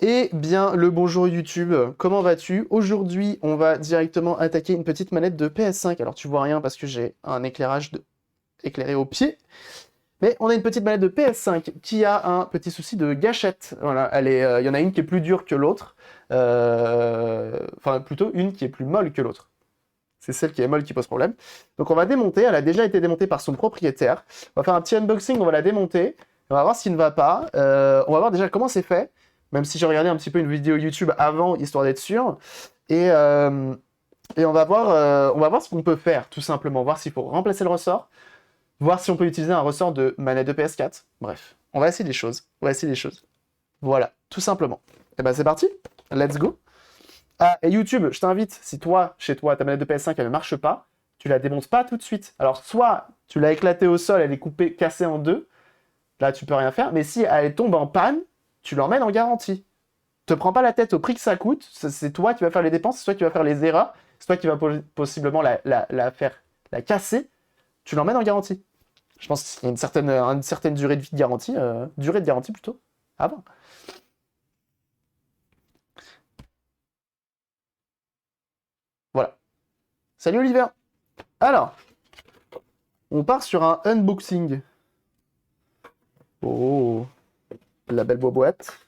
Eh bien, le bonjour YouTube, comment vas-tu? Aujourd'hui, on va directement attaquer une petite manette de PS5. Alors, tu vois rien parce que j'ai un éclairage éclairé au pied. Mais on a une petite manette de PS5 qui a un petit souci de gâchette. Voilà, il y en a une qui est plus dure que l'autre. Enfin, plutôt une qui est plus molle que l'autre. C'est celle qui est molle qui pose problème. Donc on va démonter, elle a déjà été démontée par son propriétaire. On va faire un petit unboxing, on va la démonter. On va voir ce qui ne va pas. On va voir déjà comment c'est fait. Même si j'ai regardé un petit peu une vidéo YouTube avant, histoire d'être sûr. Et, euh, et on va voir ce qu'on peut faire, tout simplement. Voir s'il faut remplacer le ressort. Voir si on peut utiliser un ressort de manette de PS4. Bref, on va essayer des choses. On va essayer des choses. Voilà, tout simplement. Et ben c'est parti. Let's go. Ah, et YouTube, je t'invite, si toi, chez toi, ta manette de PS5, elle ne marche pas, tu la démontes pas tout de suite. Alors, soit tu l'as éclatée au sol, elle est coupée, cassée en deux, là, tu peux rien faire, mais si elle tombe en panne, tu l'emmènes en garantie. Te prends pas la tête au prix que ça coûte, c'est toi qui vas faire les dépenses, c'est toi qui vas faire les erreurs, c'est toi qui vas possiblement la faire, la casser, tu l'emmènes en garantie. Je pense qu'il y a une certaine durée de vie de garantie, durée de garantie plutôt, avant. Voilà. Salut Oliver. Alors, on part sur un unboxing. Oh, la belle boîte.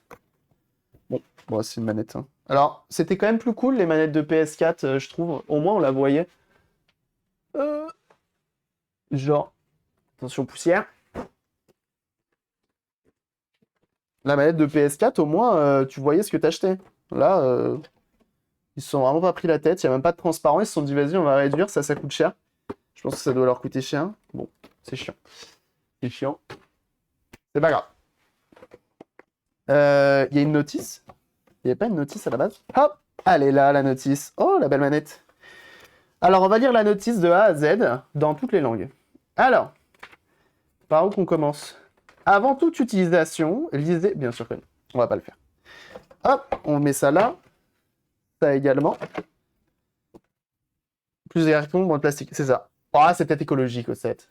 Bon, c'est une manette, hein. Alors, c'était quand même plus cool les manettes de PS4, je trouve. Au moins, on la voyait. Euh, genre, attention poussière. La manette de PS4, au moins, tu voyais ce que t'achetais. Là, ils se sont vraiment pas pris la tête. Il n'y a même pas de transparent. Ils se sont dit, vas-y, on va réduire. Ça coûte cher. Je pense que ça doit leur coûter cher. Bon, c'est chiant. C'est chiant. C'est pas grave. Il y a une notice. Il n'y avait pas une notice à la base. Hop! Elle est là, la notice. Oh, la belle manette. Alors, on va lire la notice de A à Z dans toutes les langues. Alors, par où qu'on commence? Avant toute utilisation, lisez... Bien sûr que non, on va pas le faire. Hop, on met ça là. Ça également. Plus exactement, moins de plastique, c'est ça. Ah, c'est peut-être écologique, au fait.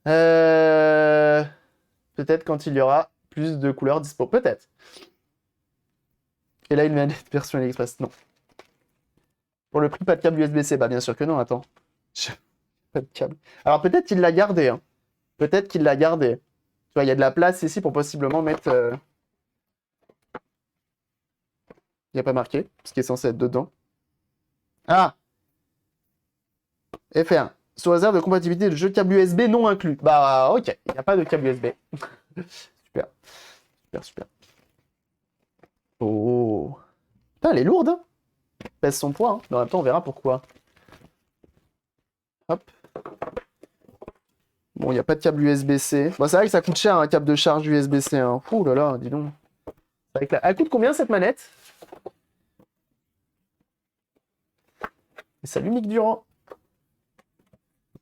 Euh... Peut-être quand il y aura plus de couleurs dispo. Peut-être. Et là, une manette version AliExpress. Non. Pour le prix, pas de câble USB-C. Bah, bien sûr que non, attends. Pas de câble. Alors, peut-être qu'il l'a gardé, hein. Peut-être qu'il l'a gardé. Tu vois, il y a de la place ici pour possiblement mettre... Il n'y a pas marqué, ce qui est censé être dedans. Ah! FR. Sous réserve de compatibilité de jeu câble USB non inclus. Bah, ok. Il n'y a pas de câble USB. Super. Super, super. Oh. Putain, elle est lourde, hein. Pèse son poids, hein. Mais en même temps, on verra pourquoi. Hop. Bon, il n'y a pas de câble USB-C. Bon, c'est vrai que ça coûte cher, un câble de charge USB-C, hein. Ouh là là, dis donc. Elle coûte combien, cette manette? Et salut, Mick Durand.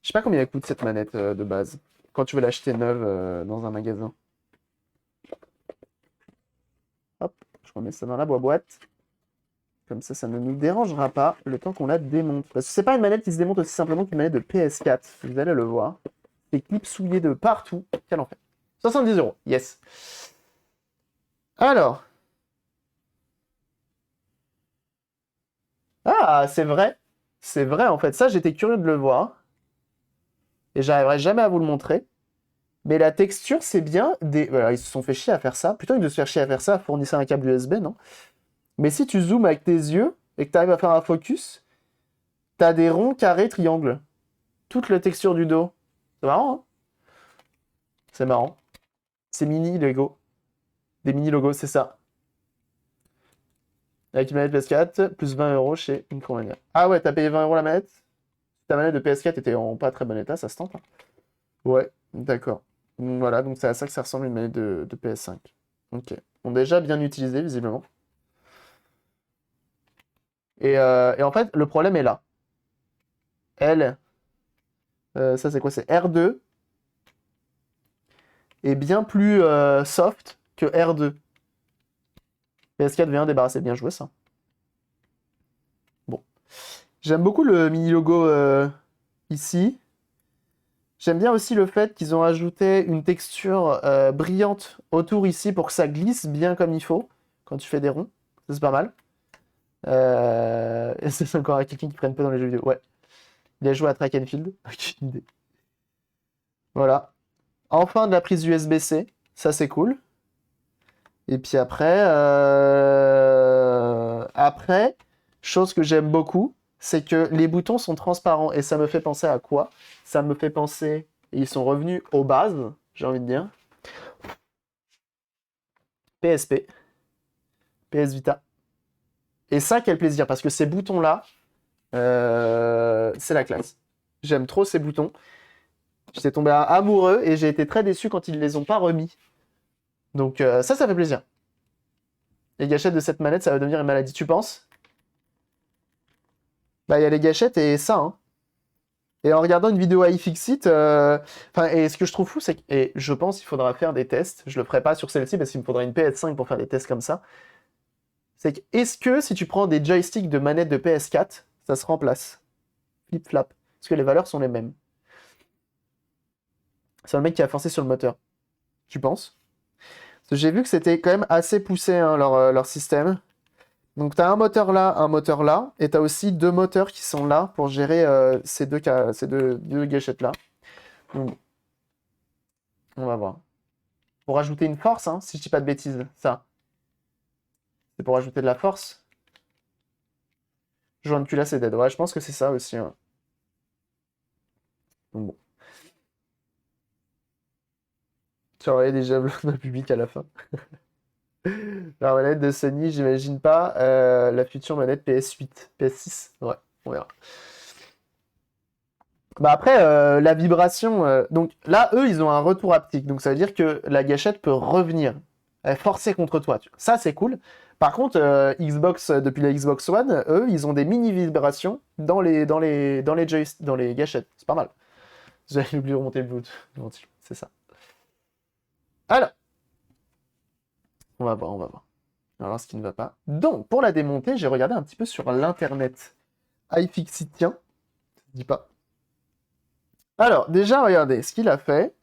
Je sais pas combien elle coûte, cette manette de base. Quand tu veux l'acheter neuve dans un magasin. Hop, je remets ça dans la boîte. Comme ça ne nous dérangera pas le temps qu'on la démonte. Parce que c'est pas une manette qui se démonte aussi simplement qu'une manette de PS4. Vous allez le voir. Des clips souillés de partout. Quel enfer. 70 €. Yes. Alors. Ah, c'est vrai. C'est vrai, en fait. Ça, j'étais curieux de le voir. Et j'arriverai jamais à vous le montrer. Mais la texture, c'est bien des... Voilà, ils se sont fait chier à faire ça. Plutôt que de se faire chier à faire ça, fournissez un câble USB, non? Mais si tu zoomes avec tes yeux et que tu arrives à faire un focus, t'as des ronds, carrés, triangles. Toute la texture du dos. C'est marrant, hein? C'est marrant. C'est mini Lego. Des mini logos, c'est ça. Avec une manette PS4, plus 20 € chez Micromania. Ah ouais, t'as payé 20 € la manette? Ta manette de PS4 était en pas très bon état, ça se tente, hein. Ouais, d'accord. Donc voilà, donc c'est à ça que ça ressemble une manette de PS5. Ok. Bon, déjà bien utilisé, visiblement. Et en fait, le problème est là. Elle, ça c'est quoi? C'est R2 est bien plus soft que R2. PS4 vient débarrasser, bien joué ça. Bon. J'aime beaucoup le mini logo ici. J'aime bien aussi le fait qu'ils ont ajouté une texture brillante autour ici pour que ça glisse bien comme il faut quand tu fais des ronds. Ça, c'est pas mal. Et c'est encore à quelqu'un qui prenne peu dans les jeux vidéo. Ouais. Il a joué à Track and Field. Aucune idée. Voilà. Enfin de la prise USB-C. Ça, c'est cool. Et puis après, chose que j'aime beaucoup, c'est que les boutons sont transparents. Et ça me fait penser à quoi? Ça me fait penser... Et ils sont revenus aux bases, j'ai envie de dire. PSP. PS Vita. Et ça, quel plaisir, parce que ces boutons-là, c'est la classe. J'aime trop ces boutons. J'étais tombé amoureux et j'ai été très déçu quand ils ne les ont pas remis. Donc ça fait plaisir. Les gâchettes de cette manette, ça va devenir une maladie, tu penses? Bah, il y a les gâchettes et ça, hein. Et en regardant une vidéo iFixit, et ce que je trouve fou, c'est que, et je pense qu'il faudra faire des tests, je le ferai pas sur celle-ci parce qu'il me faudra une PS5 pour faire des tests comme ça, c'est que, est-ce que si tu prends des joysticks de manette de PS4, ça se remplace? Flip-flap. Parce que les valeurs sont les mêmes. C'est le mec qui a forcé sur le moteur. Tu penses? Parce que j'ai vu que c'était quand même assez poussé, hein, leur système. Donc tu as un moteur là, et tu as aussi deux moteurs qui sont là pour gérer ces deux gâchettes-là. Donc, on va voir. Pour ajouter une force, hein, si je dis pas de bêtises, ça. C'est pour ajouter de la force. Joint de culasse et dead. Ouais, je pense que c'est ça aussi. Hein. Donc bon. Tu aurais des javelots d'un public à la fin. La manette de Sony, j'imagine pas. La future manette PS8, PS6. Ouais, on verra. Bah après, la vibration... donc là, eux, ils ont un retour haptique. Donc ça veut dire que la gâchette peut revenir. Elle est forcée contre toi. Ça, c'est cool. Par contre, Xbox, depuis la Xbox One, eux, ils ont des mini-vibrations dans les gâchettes. C'est pas mal. J'avais oublié de remonter le Bluetooth. C'est ça. Alors, on va voir. On va voir ce qui ne va pas. Donc, pour la démonter, j'ai regardé un petit peu sur l'internet. iFixit, tiens. Je dis pas. Alors, déjà, regardez, ce qu'il a fait,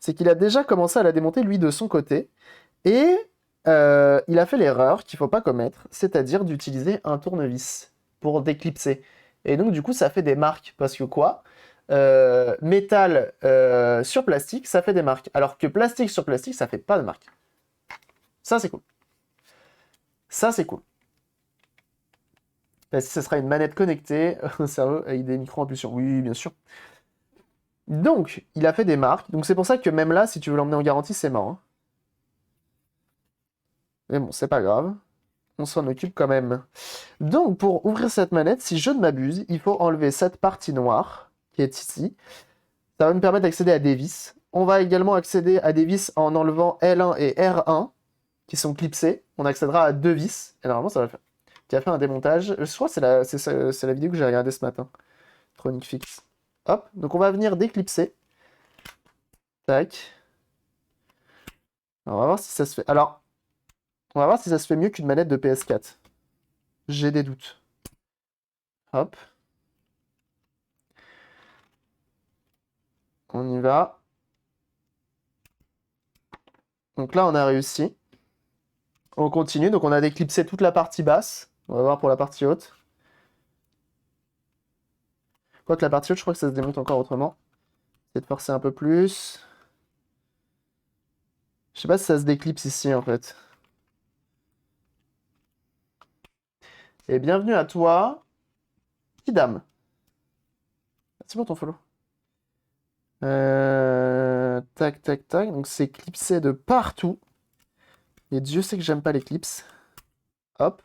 c'est qu'il a déjà commencé à la démonter, lui, de son côté. Et il a fait l'erreur qu'il ne faut pas commettre, c'est-à-dire d'utiliser un tournevis pour déclipser. Et donc, du coup, ça fait des marques. Parce que quoi? Métal sur plastique, ça fait des marques. Alors que plastique sur plastique, ça fait pas de marques. Ça, c'est cool. Ça, c'est cool. Parce que ce sera une manette connectée au cerveau avec des micro-impulsions. Oui, bien sûr. Donc, il a fait des marques. Donc, c'est pour ça que même là, si tu veux l'emmener en garantie, c'est mort. Hein. Mais bon, c'est pas grave. On s'en occupe quand même. Donc, pour ouvrir cette manette, si je ne m'abuse, il faut enlever cette partie noire qui est ici. Ça va nous permettre d'accéder à des vis. On va également accéder à des vis en enlevant L1 et R1 qui sont clipsés. On accédera à deux vis. Et normalement, ça va le faire. Qui a fait un démontage. Je crois que c'est la vidéo que j'ai regardée ce matin. Tronic Fix. Hop. Donc, on va venir déclipser. Tac. Alors, on va voir si ça se fait. Alors, on va voir si ça se fait mieux qu'une manette de PS4. J'ai des doutes. Hop. On y va. Donc là, on a réussi. On continue. Donc on a déclipsé toute la partie basse. On va voir pour la partie haute. Quoique la partie haute, je crois que ça se démonte encore autrement. Essayer de forcer un peu plus. Je sais pas si ça se déclipse ici, en fait. Et bienvenue à toi, Kidam. Merci pour ton follow. Tac, tac, tac. Donc c'est clipsé de partout. Et Dieu sait que j'aime pas les clips. Hop.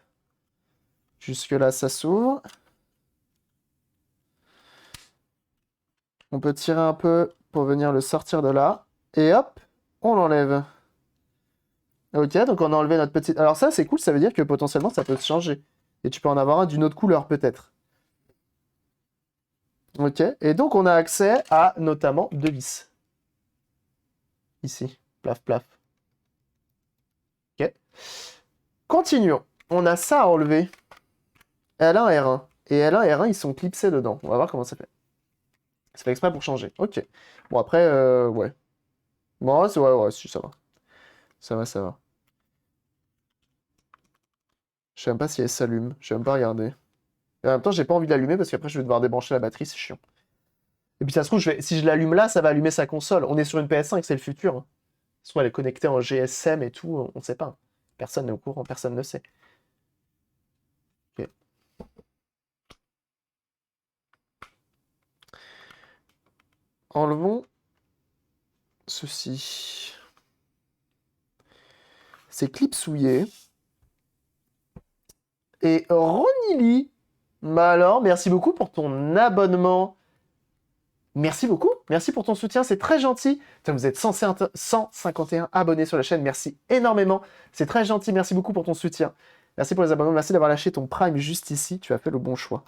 Jusque là, ça s'ouvre. On peut tirer un peu pour venir le sortir de là. Et hop, on l'enlève. Ok, donc on a enlevé notre petite... Alors ça, c'est cool, ça veut dire que potentiellement, ça peut se changer. Et tu peux en avoir un d'une autre couleur, peut-être. Ok, et donc on a accès à, notamment, deux vis. Ici, plaf, plaf. Ok. Continuons. On a ça à enlever. L1, R1. Et L1 et R1, ils sont clipsés dedans. On va voir comment ça fait. C'est fait exprès pour changer. Ok. Bon, après, ouais. Bon, c'est ouais, ouais, si, ça va. Ça va, ça va. Je sais même pas si elle s'allume. Je vais même pas regarder. Et en même temps, j'ai pas envie de l'allumer parce qu'après, je vais devoir débrancher la batterie, c'est chiant. Et puis, ça se trouve, si je l'allume là, ça va allumer sa console. On est sur une PS5, c'est le futur, hein. Soit elle est connectée en GSM et tout, on ne sait pas. Personne n'est au courant, personne ne sait. Ok. Enlevons ceci. C'est clipsouillé. Et Ronili, bah alors, merci beaucoup pour ton abonnement. Merci beaucoup, merci pour ton soutien, c'est très gentil. Putain, vous êtes 151 abonnés sur la chaîne, merci énormément. C'est très gentil, merci beaucoup pour ton soutien. Merci pour les abonnements, merci d'avoir lâché ton Prime juste ici, tu as fait le bon choix.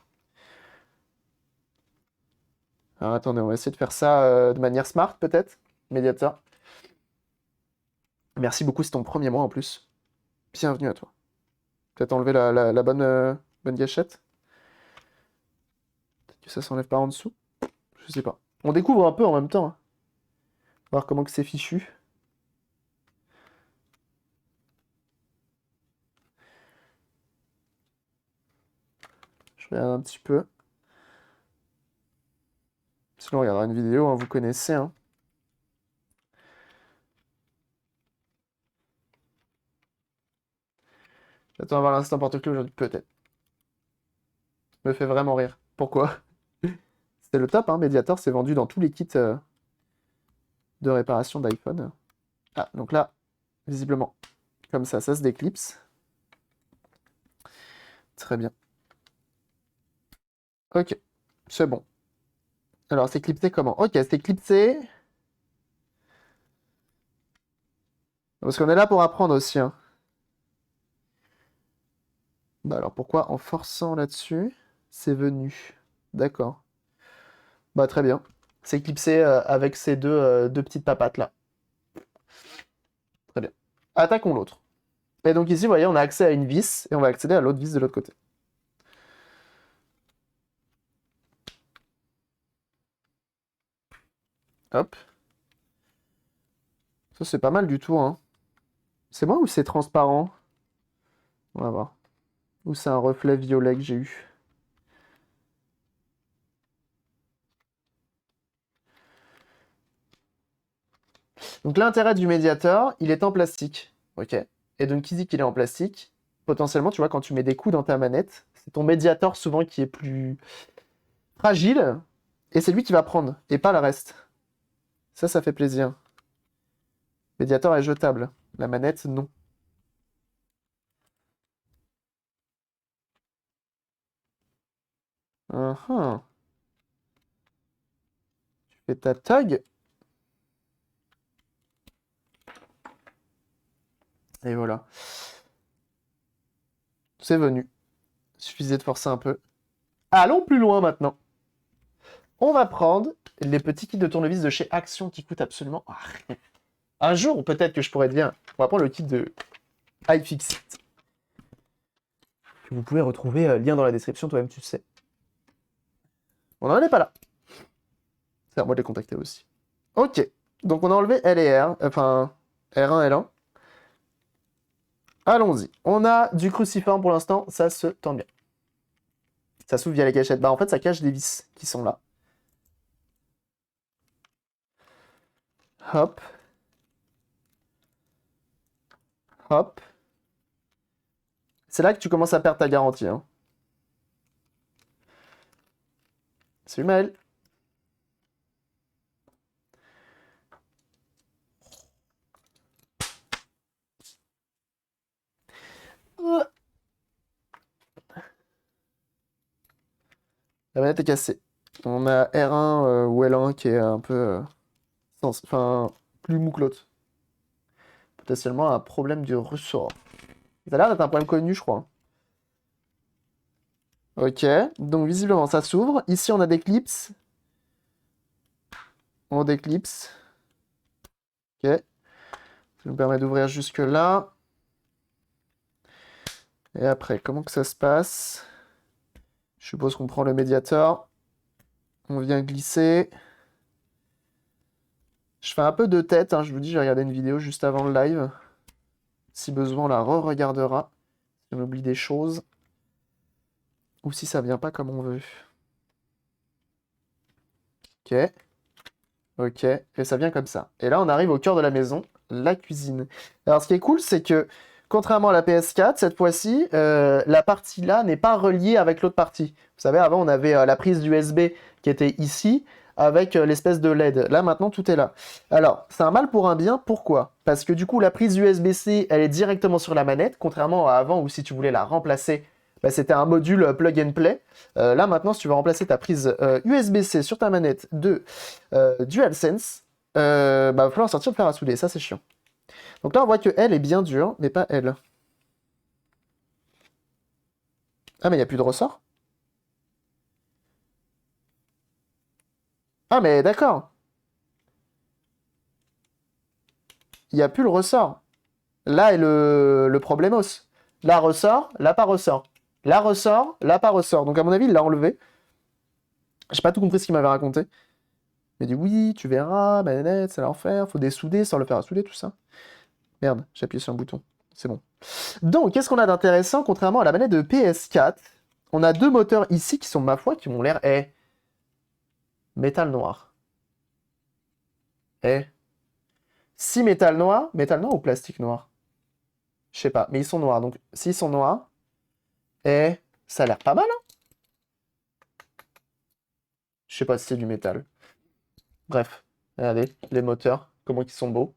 Alors attendez, on va essayer de faire ça de manière smart peut-être, Mediator. Merci beaucoup, c'est ton premier mois en plus. Bienvenue à toi. Peut-être enlever la bonne gâchette. Peut-être que ça s'enlève pas en dessous. Je sais pas. On découvre un peu en même temps, hein. Voir comment que c'est fichu. Je regarde un petit peu. Sinon, on regardera une vidéo, hein, vous connaissez, hein. J'attends d'avoir l'instant porte-clés aujourd'hui, peut-être. Me fait vraiment rire. Pourquoi? C'est le top, hein. Mediator, c'est vendu dans tous les kits de réparation d'iPhone. Ah, donc là, visiblement, comme ça se déclipse. Très bien. Ok, c'est bon. Alors, c'est clipsé comment? Ok, c'est clipsé. Parce qu'on est là pour apprendre aussi, hein. Bah alors, pourquoi en forçant là-dessus, c'est venu? D'accord. Bah très bien. C'est clipsé avec ces deux petites papates là. Très bien. Attaquons l'autre. Et donc ici, vous voyez, on a accès à une vis et on va accéder à l'autre vis de l'autre côté. Hop. Ça, c'est pas mal du tout, hein. C'est moi ou c'est transparent? On va voir. Ou c'est un reflet violet que j'ai eu. Donc l'intérêt du médiator, il est en plastique. Ok. Et donc qui dit qu'il est en plastique? Potentiellement, tu vois, quand tu mets des coups dans ta manette, c'est ton médiator souvent qui est plus fragile. Et c'est lui qui va prendre, et pas le reste. Ça fait plaisir. Mediator est jetable. La manette, non. Uhum. Tu fais ta tug. Et voilà. C'est venu. Suffisait de forcer un peu. Allons plus loin maintenant. On va prendre les petits kits de tournevis de chez Action qui coûtent absolument rien. Un jour, peut-être que je pourrais te dire, on va prendre le kit de iFixit. Que vous pouvez retrouver, lien dans la description, toi-même tu sais. On n'en est pas là. C'est à moi de les contacter aussi. Ok. Donc on a enlevé L et R. Enfin, R1, L1. Allons-y. On a du cruciforme pour l'instant, ça se tend bien. Ça s'ouvre via les cachettes. Bah en fait, ça cache des vis qui sont là. Hop. Hop. C'est là que tu commences à perdre ta garantie, hein. Salut Maël. La manette est cassée. On a R1 ou L1 qui est un peu... enfin, plus mou que l'autre. Potentiellement un problème du ressort. Ça a l'air d'être un problème connu, je crois, hein. Ok, donc visiblement ça s'ouvre. Ici on a des clips. On déclipse. Ok. Ça nous permet d'ouvrir jusque là. Et après, comment que ça se passe? Je suppose qu'on prend le médiator. On vient glisser. Je fais un peu de tête, hein, je vous dis, j'ai regardé une vidéo juste avant le live. Si besoin, on la re-regardera. Si on oublie des choses. Ou si ça vient pas comme on veut. Ok. Ok. Et ça vient comme ça. Et là, on arrive au cœur de la maison, la cuisine. Alors, ce qui est cool, c'est que, contrairement à la PS4, cette fois-ci, la partie là n'est pas reliée avec l'autre partie. Vous savez, avant, on avait la prise USB qui était ici, avec l'espèce de LED. Là, maintenant, tout est là. Alors, c'est un mal pour un bien. Pourquoi? Parce que du coup, la prise USB-C, elle est directement sur la manette, contrairement à avant où si tu voulais la remplacer, bah, c'était un module plug and play. Là, maintenant, si tu veux remplacer ta prise USB-C sur ta manette de DualSense, bah, il va falloir sortir le fer à souder. Ça, c'est chiant. Donc là, on voit que elle est bien dure, mais pas elle. Ah, mais il n'y a plus de ressort? Ah, mais d'accord. Il n'y a plus le ressort. Là est le problemos. Là ressort, là pas ressort. Là ressort, là pas ressort. Donc à mon avis, il l'a enlevé. J'ai pas tout compris ce qu'il m'avait raconté. Il m'a dit oui, tu verras, manette, c'est l'enfer, faut dessouder sans le faire à souder, tout ça. Merde, j'ai appuyé sur un bouton. C'est bon. Donc, qu'est-ce qu'on a d'intéressant? Contrairement à la manette de PS4, on a deux moteurs ici qui sont, ma foi, qui ont l'air... métal noir. Si métal noir ou plastique noir? Je sais pas, mais ils sont noirs. Donc, s'ils sont noirs, ça a l'air pas mal, hein? Je sais pas si c'est du métal. Bref, regardez, les moteurs, comment ils sont beaux.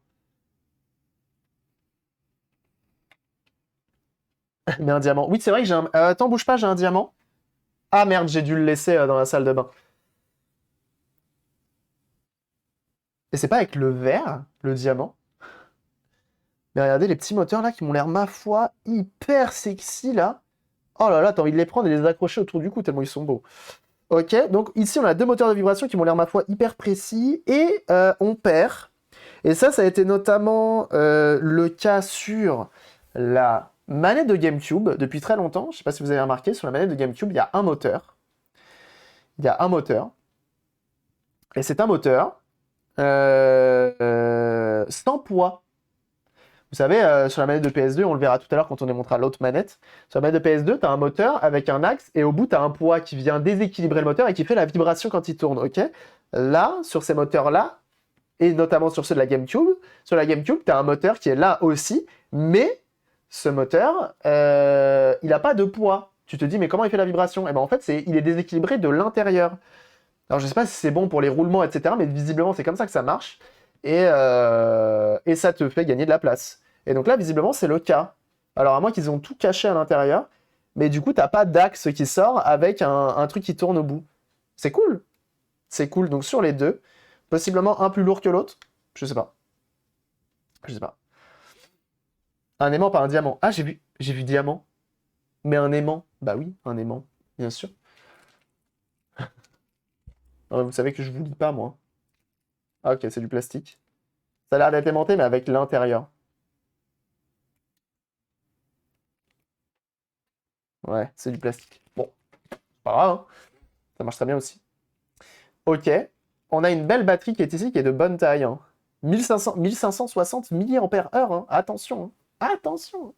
Mais un diamant. Oui, c'est vrai que j'ai un... attends, bouge pas, j'ai un diamant. Ah merde, j'ai dû le laisser dans la salle de bain. Et c'est pas avec le vert, le diamant. Mais regardez les petits moteurs là qui m'ont l'air, ma foi, hyper sexy là. Oh là là, t'as envie de les prendre et les accrocher autour du cou tellement ils sont beaux. Ok, donc ici on a deux moteurs de vibration qui m'ont l'air, ma foi, hyper précis. Et on perd. Et ça a été notamment le cas sur la manette de GameCube depuis très longtemps. Je sais pas si vous avez remarqué, sur la manette de GameCube, il y a un moteur. Il y a un moteur. Et c'est un moteur sans poids. Vous savez, sur la manette de PS2, on le verra tout à l'heure quand on démontrera l'autre manette. Sur la manette de PS2, tu as un moteur avec un axe et au bout, tu as un poids qui vient déséquilibrer le moteur et qui fait la vibration quand il tourne. Ok. Là, sur ces moteurs-là, et notamment sur ceux de la GameCube, sur la GameCube, tu as un moteur qui est là aussi, mais ce moteur, il n'a pas de poids. Tu te dis, mais comment il fait la vibration? Et ben en fait, il est déséquilibré de l'intérieur. Alors, je sais pas si c'est bon pour les roulements, etc., mais visiblement, c'est comme ça que ça marche. Et ça te fait gagner de la place. Et donc là, visiblement, c'est le cas. Alors, à moins qu'ils ont tout caché à l'intérieur, mais du coup, t'as pas d'axe qui sort avec un truc qui tourne au bout. C'est cool. C'est cool. Donc, sur les deux, possiblement un plus lourd que l'autre. Je sais pas. Je sais pas. Un aimant, pas un diamant. Ah, j'ai vu diamant. Mais un aimant. Bah oui, un aimant, bien sûr. Ah, vous savez que je vous lis pas, moi. Ah, ok, c'est du plastique. Ça a l'air d'être aimanté, mais avec l'intérieur. Ouais, c'est du plastique. Bon, pas grave, hein. Ça marche très bien aussi. Ok, on a une belle batterie qui est ici, qui est de bonne taille, hein. 1560 mAh, hein. Attention, hein. Attention.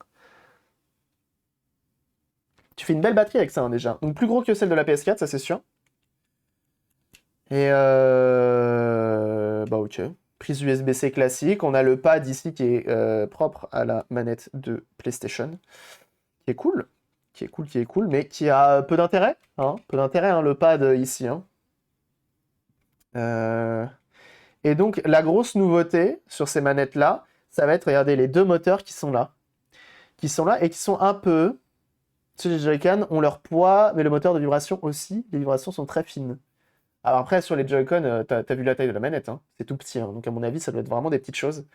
Tu fais une belle batterie avec ça, hein, déjà. Donc plus gros que celle de la PS4, ça c'est sûr. Et bah ok. Prise USB-C classique. On a le pad ici qui est propre à la manette de PlayStation. Qui est cool. Qui est cool, qui est cool, mais qui a peu d'intérêt. Hein. Peu d'intérêt, hein, le pad ici. Hein. Et donc, la grosse nouveauté sur ces manettes-là, ça va être, regardez, les deux moteurs qui sont là. Qui sont là et qui sont un peu... Ceux des Joy-Con ont leur poids, mais le moteur de vibration aussi. Les vibrations sont très fines. Alors après, sur les Joy-Con, t'as vu la taille de la manette, hein. C'est tout petit, hein. Donc à mon avis, ça doit être vraiment des petites choses.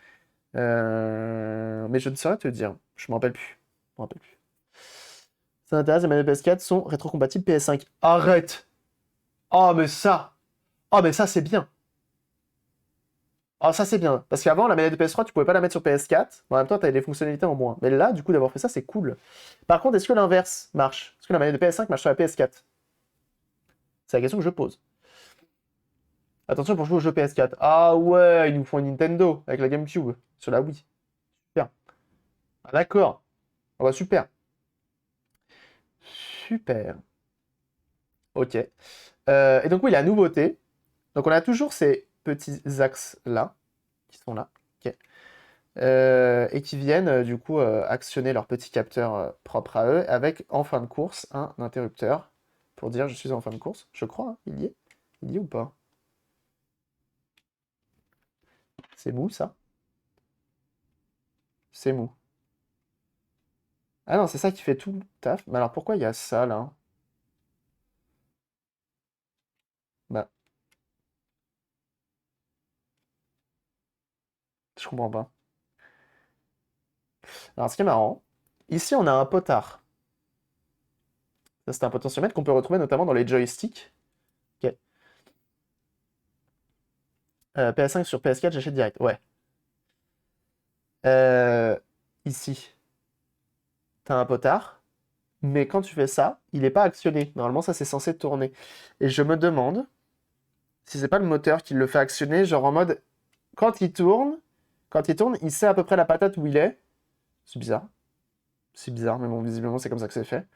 Mais je ne saurais te dire. Je m'en rappelle plus. Je m'en rappelle plus. Ça m'intéresse, les manettes PS4 sont rétrocompatibles PS5. Arrête! Oh, mais ça! Oh, mais ça, c'est bien! Ah, ça c'est bien. Parce qu'avant, la manette de PS3, tu pouvais pas la mettre sur PS4. En même temps, tu avais des fonctionnalités en moins. Mais là, du coup, d'avoir fait ça, c'est cool. Par contre, est-ce que l'inverse marche? Est-ce que la manette de PS5 marche sur la PS4? C'est la question que je pose. Attention pour jouer au jeu PS4. Ah ouais, ils nous font un Nintendo avec la GameCube sur la Wii. Super. Ah, d'accord. Ah bah super. Super. Ok. Et donc oui, la nouveauté. Donc on a toujours ces petits axes-là, qui sont là. Ok. Et qui viennent du coup actionner leur petit capteur propre à eux avec en fin de course un interrupteur pour dire je suis en fin de course. Je crois, hein, il y est. Il y est ou pas? C'est mou ça? C'est mou. Ah non, c'est ça qui fait tout le taf. Mais alors pourquoi il y a ça là? Bah, je comprends pas. Alors ce qui est marrant, ici on a un potard. Ça c'est un potentiomètre qu'on peut retrouver notamment dans les joysticks. Ok. PS5 sur PS4, j'achète direct. Ouais. Euh, Ici, t'as un potard. Mais quand tu fais ça, il n'est pas actionné. Normalement, ça, c'est censé tourner. Et je me demande si c'est pas le moteur qui le fait actionner, genre en mode, quand il tourne, il sait à peu près la patate où il est. C'est bizarre. C'est bizarre, mais bon, visiblement, c'est comme ça que c'est fait.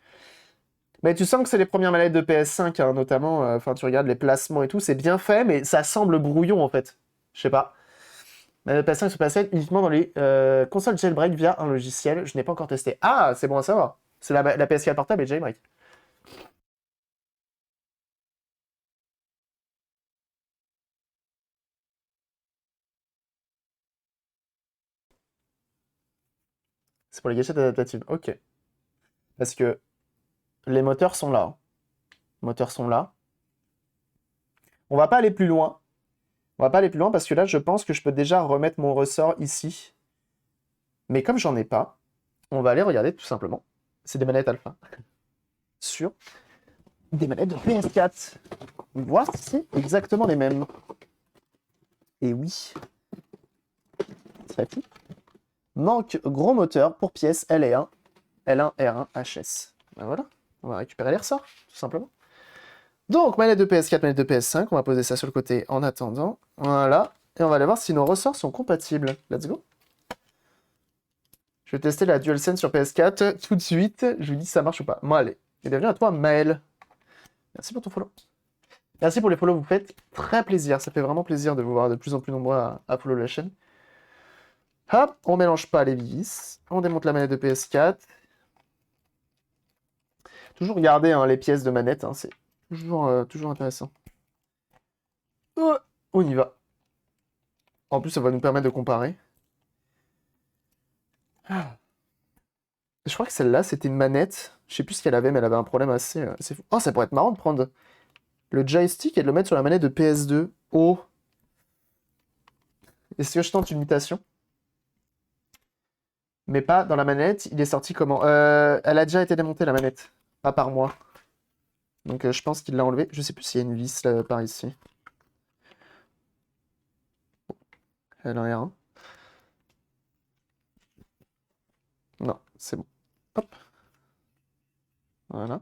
Mais tu sens que c'est les premières manettes de PS5, hein, notamment. Enfin, tu regardes les placements et tout, c'est bien fait, mais ça semble brouillon, en fait. Je sais pas. Manette PS5 sur PS7 uniquement dans les consoles jailbreak via un logiciel. Je n'ai pas encore testé. Ah, c'est bon à savoir. C'est la PS4 portable et jailbreak. C'est pour les gâchettes adaptatives. Ok. Parce que les moteurs sont là, hein. Les moteurs sont là. On va pas aller plus loin. On va pas aller plus loin parce que là, je pense que je peux déjà remettre mon ressort ici. Mais comme j'en ai pas, on va aller regarder tout simplement. C'est des manettes alpha. Sur des manettes de PS4. Voir si c'est exactement les mêmes. Et oui. Très petit. Manque gros moteur pour pièce L1, L1 R1 HS. Ben voilà. On va récupérer les ressorts, tout simplement. Donc, manette de PS4, manette de PS5, on va poser ça sur le côté en attendant. Voilà. Et on va aller voir si nos ressorts sont compatibles. Let's go. Je vais tester la DualSense sur PS4 tout de suite. Je lui dis si ça marche ou pas. Bon, allez. Et bienvenue à toi, Maël. Merci pour ton follow. Merci pour les follow, vous faites très plaisir. Ça fait vraiment plaisir de vous voir de plus en plus nombreux à follow la chaîne. Hop, on mélange pas les vis. On démonte la manette de PS4. Toujours garder hein, les pièces de manette, hein, c'est toujours intéressant. On y va. En plus, ça va nous permettre de comparer. Ah. Je crois que celle-là, c'était une manette. Je sais plus ce qu'elle avait, mais elle avait un problème assez fou. Oh, ça pourrait être marrant de prendre le joystick et de le mettre sur la manette de PS2. Oh. Est-ce que je tente une mutation? Mais pas dans la manette. Il est sorti comment? Elle a déjà été démontée, la manette. Pas par moi. Donc je pense qu'il l'a enlevé. Je sais plus s'il y a une vis là, par ici. Elle en a un. Non, c'est bon. Hop. Voilà.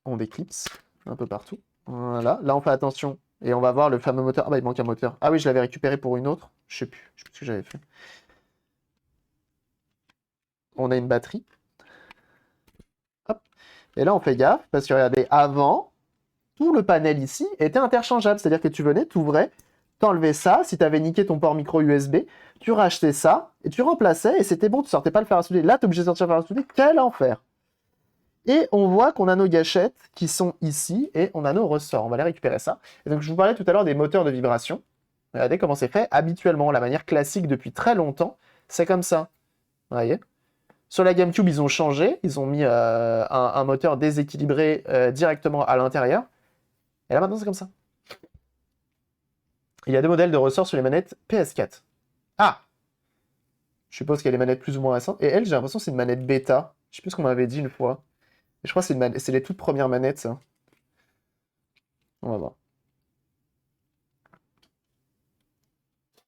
On déclipse un peu partout. Voilà. Là, on fait attention. Et on va voir le fameux moteur. Ah bah, il manque un moteur. Ah oui, je l'avais récupéré pour une autre. Je sais plus. Je sais plus ce que j'avais fait. On a une batterie. Hop. Et là, on fait gaffe. Parce que regardez, avant, tout le panel ici était interchangeable. C'est-à-dire que tu venais, t'ouvrais, t'enlevais ça. Si t'avais niqué ton port micro USB, tu rachetais ça et tu remplaçais et c'était bon. Tu sortais pas le fer à souder. Là, t'es obligé de sortir le fer à souder. Quel enfer! Et on voit qu'on a nos gâchettes qui sont ici et on a nos ressorts. On va aller récupérer ça. Et donc, je vous parlais tout à l'heure des moteurs de vibration. Regardez comment c'est fait. Habituellement, la manière classique depuis très longtemps, c'est comme ça. Vous voyez? Sur la GameCube, ils ont changé. Ils ont mis un moteur déséquilibré directement à l'intérieur. Et là, maintenant, c'est comme ça. Il y a deux modèles de ressorts sur les manettes PS4. Ah! Je suppose qu'il y a les manettes plus ou moins récentes. Et elle, j'ai l'impression que c'est une manette bêta. Je sais plus ce qu'on m'avait dit une fois. Et je crois que c'est les toutes premières manettes, ça. On va voir.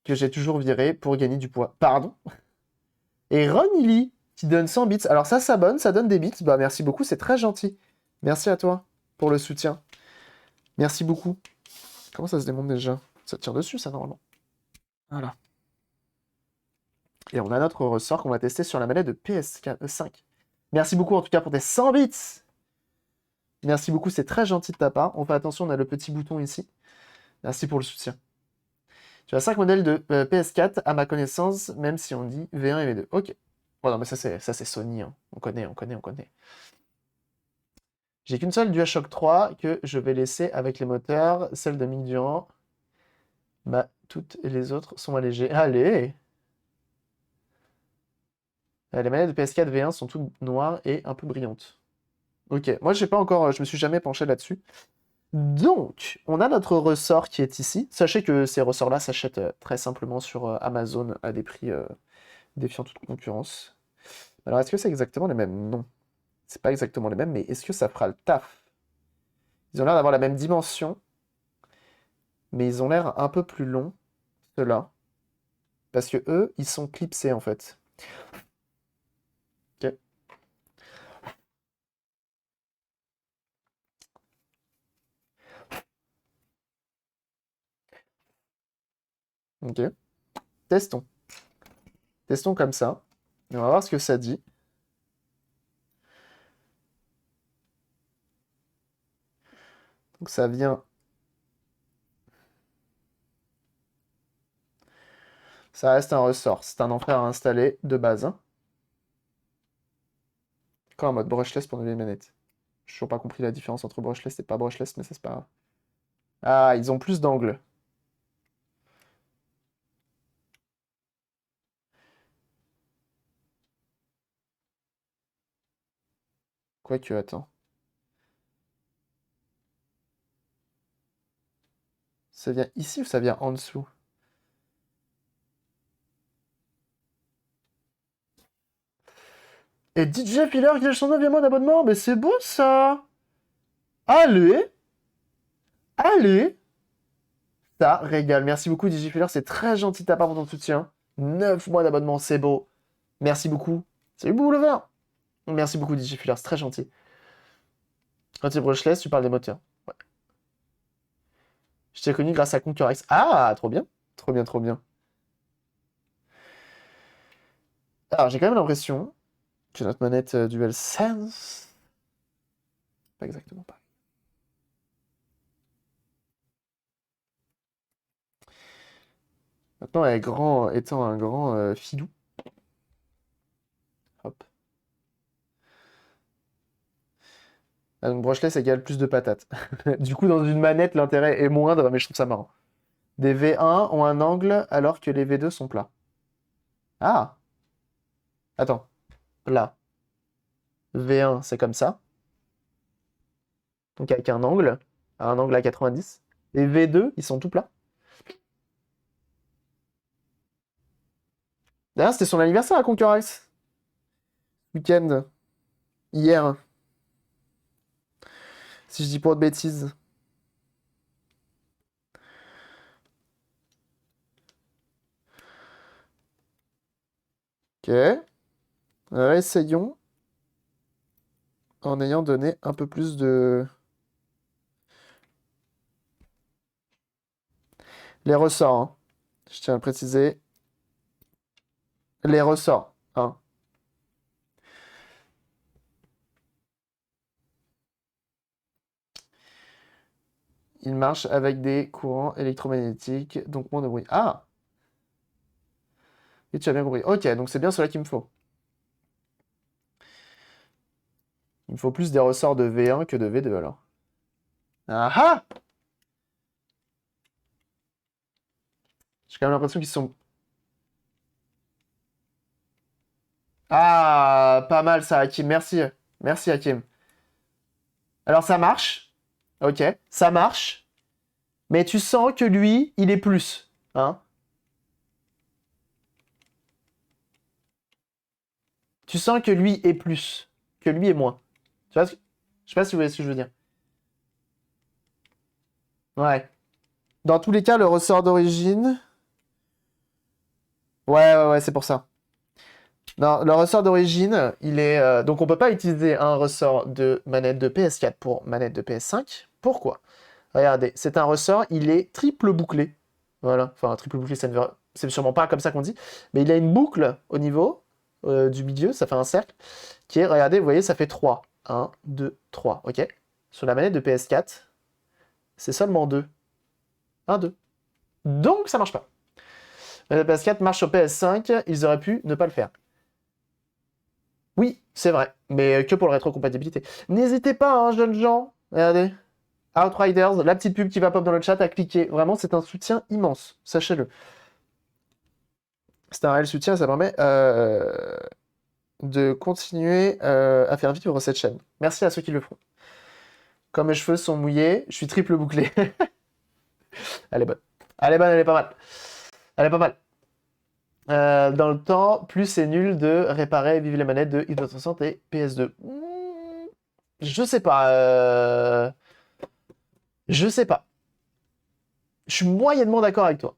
Que j'ai toujours viré pour gagner du poids. Pardon? Et Ronili, qui donne 100 bits. Alors ça s'abonne, ça donne des bits. Bah merci beaucoup, c'est très gentil. Merci à toi pour le soutien. Merci beaucoup. Comment ça se démonte déjà? Ça tire dessus, ça, normalement. Voilà. Et on a notre ressort qu'on va tester sur la manette de PS5. Merci beaucoup, en tout cas, pour tes 100 bits. Merci beaucoup, c'est très gentil de ta part. On fait attention, on a le petit bouton ici. Merci pour le soutien. Tu as 5 modèles de PS4, à ma connaissance, même si on dit V1 et V2. Ok. Bon, non, mais ça, c'est Sony. Hein. On connaît. J'ai qu'une seule DualShock 3 que je vais laisser avec les moteurs, celle de Mick Durand. Bah, toutes les autres sont allégées. Allez! Les manettes de PS4 V1 sont toutes noires et un peu brillantes. Ok, moi j'ai pas encore, je me suis jamais penché là-dessus. Donc, on a notre ressort qui est ici. Sachez que ces ressorts-là s'achètent très simplement sur Amazon à des prix défiant toute concurrence. Alors, est-ce que c'est exactement les mêmes? Non. C'est pas exactement les mêmes, mais est-ce que ça fera le taf? Ils ont l'air d'avoir la même dimension, mais ils ont l'air un peu plus longs, ceux-là. Parce que eux, ils sont clipsés en fait. Ok. Ok. Testons. Testons comme ça. Et on va voir ce que ça dit. Donc ça vient. Ça reste un ressort. C'est un enfer à installer de base. Hein. Encore en mode brushless pour les manettes. Je n'ai toujours pas compris la différence entre brushless et pas brushless, mais ça c'est pas grave. Ah, ils ont plus d'angles. Quoique, attends. Ça vient ici ou ça vient en dessous? Et DJ Filler qui a son 9e mois d'abonnement, mais c'est beau ça! Allez! Allez! Ça régale. Merci beaucoup DJ Filler, c'est très gentil de ta part pour ton soutien. 9 mois d'abonnement, c'est beau. Merci beaucoup. Salut Boulevard! Merci beaucoup DJ Filler, c'est très gentil. Quand tu es brushless, tu parles des moteurs. Ouais. Je t'ai connu grâce à Conquerx. Ah, trop bien. Trop bien, trop bien. Alors, j'ai quand même l'impression que notre manette DualSense... Pas exactement pareil. Maintenant, elle est étant un grand filou. Hop. Ah, donc brushless égale plus de patates. Du coup, dans une manette, l'intérêt est moindre, mais je trouve ça marrant. Des V1 ont un angle alors que les V2 sont plats. Ah! Attends. Plat. V1, c'est comme ça. Donc avec un angle à 90. Et V2, ils sont tout plats. D'ailleurs, c'était son anniversaire à Conquerx. Week-end. Hier. Si je dis pas de bêtises. Ok. Essayons. En ayant donné un peu plus de... Les ressorts, hein. Je tiens à le préciser. Les ressorts, hein. Il marche avec des courants électromagnétiques, donc moins de bruit. Ah! Et tu as bien compris. Ok, donc c'est bien cela qu'il me faut. Il me faut plus des ressorts de V1 que de V2 alors. Ah ah! J'ai quand même l'impression qu'ils sont... Ah, pas mal ça, Hakim. Merci. Merci, Hakim. Alors ça marche. Ok, ça marche. Mais tu sens que lui, il est plus. Hein? Tu sens que lui est plus. Que lui est moins. Tu vois Je sais pas si vous voyez ce que je veux dire. Ouais. Dans tous les cas, le ressort d'origine... Ouais, c'est pour ça. Non, le ressort d'origine, il est... donc on peut pas utiliser un ressort de manette de PS4 pour manette de PS5. Pourquoi? Regardez, c'est un ressort, il est triple bouclé. Voilà, enfin, triple bouclé, c'est sûrement pas comme ça qu'on dit, mais il a une boucle au niveau du milieu, ça fait un cercle, qui est, regardez, vous voyez, ça fait 3. 1, 2, 3, ok? Sur la manette de PS4, c'est seulement 2. 1, 2. Donc, ça marche pas. La manette de PS4 marche sur PS5, ils auraient pu ne pas le faire. Oui, c'est vrai, mais que pour la rétrocompatibilité. N'hésitez pas, hein, jeunes gens, regardez. Outriders, la petite pub qui va pop dans le chat, à cliquer. Vraiment, c'est un soutien immense, sachez-le. C'est un réel soutien, ça permet de continuer à faire vivre cette chaîne. Merci à ceux qui le feront. Comme mes cheveux sont mouillés, je suis triple bouclé. Elle est bonne. Elle est bonne, elle est pas mal. Elle est pas mal. Dans le temps, plus c'est nul de réparer vive les manettes de Xbox 360 et PS2. Je sais pas. Je sais pas. Je suis moyennement d'accord avec toi.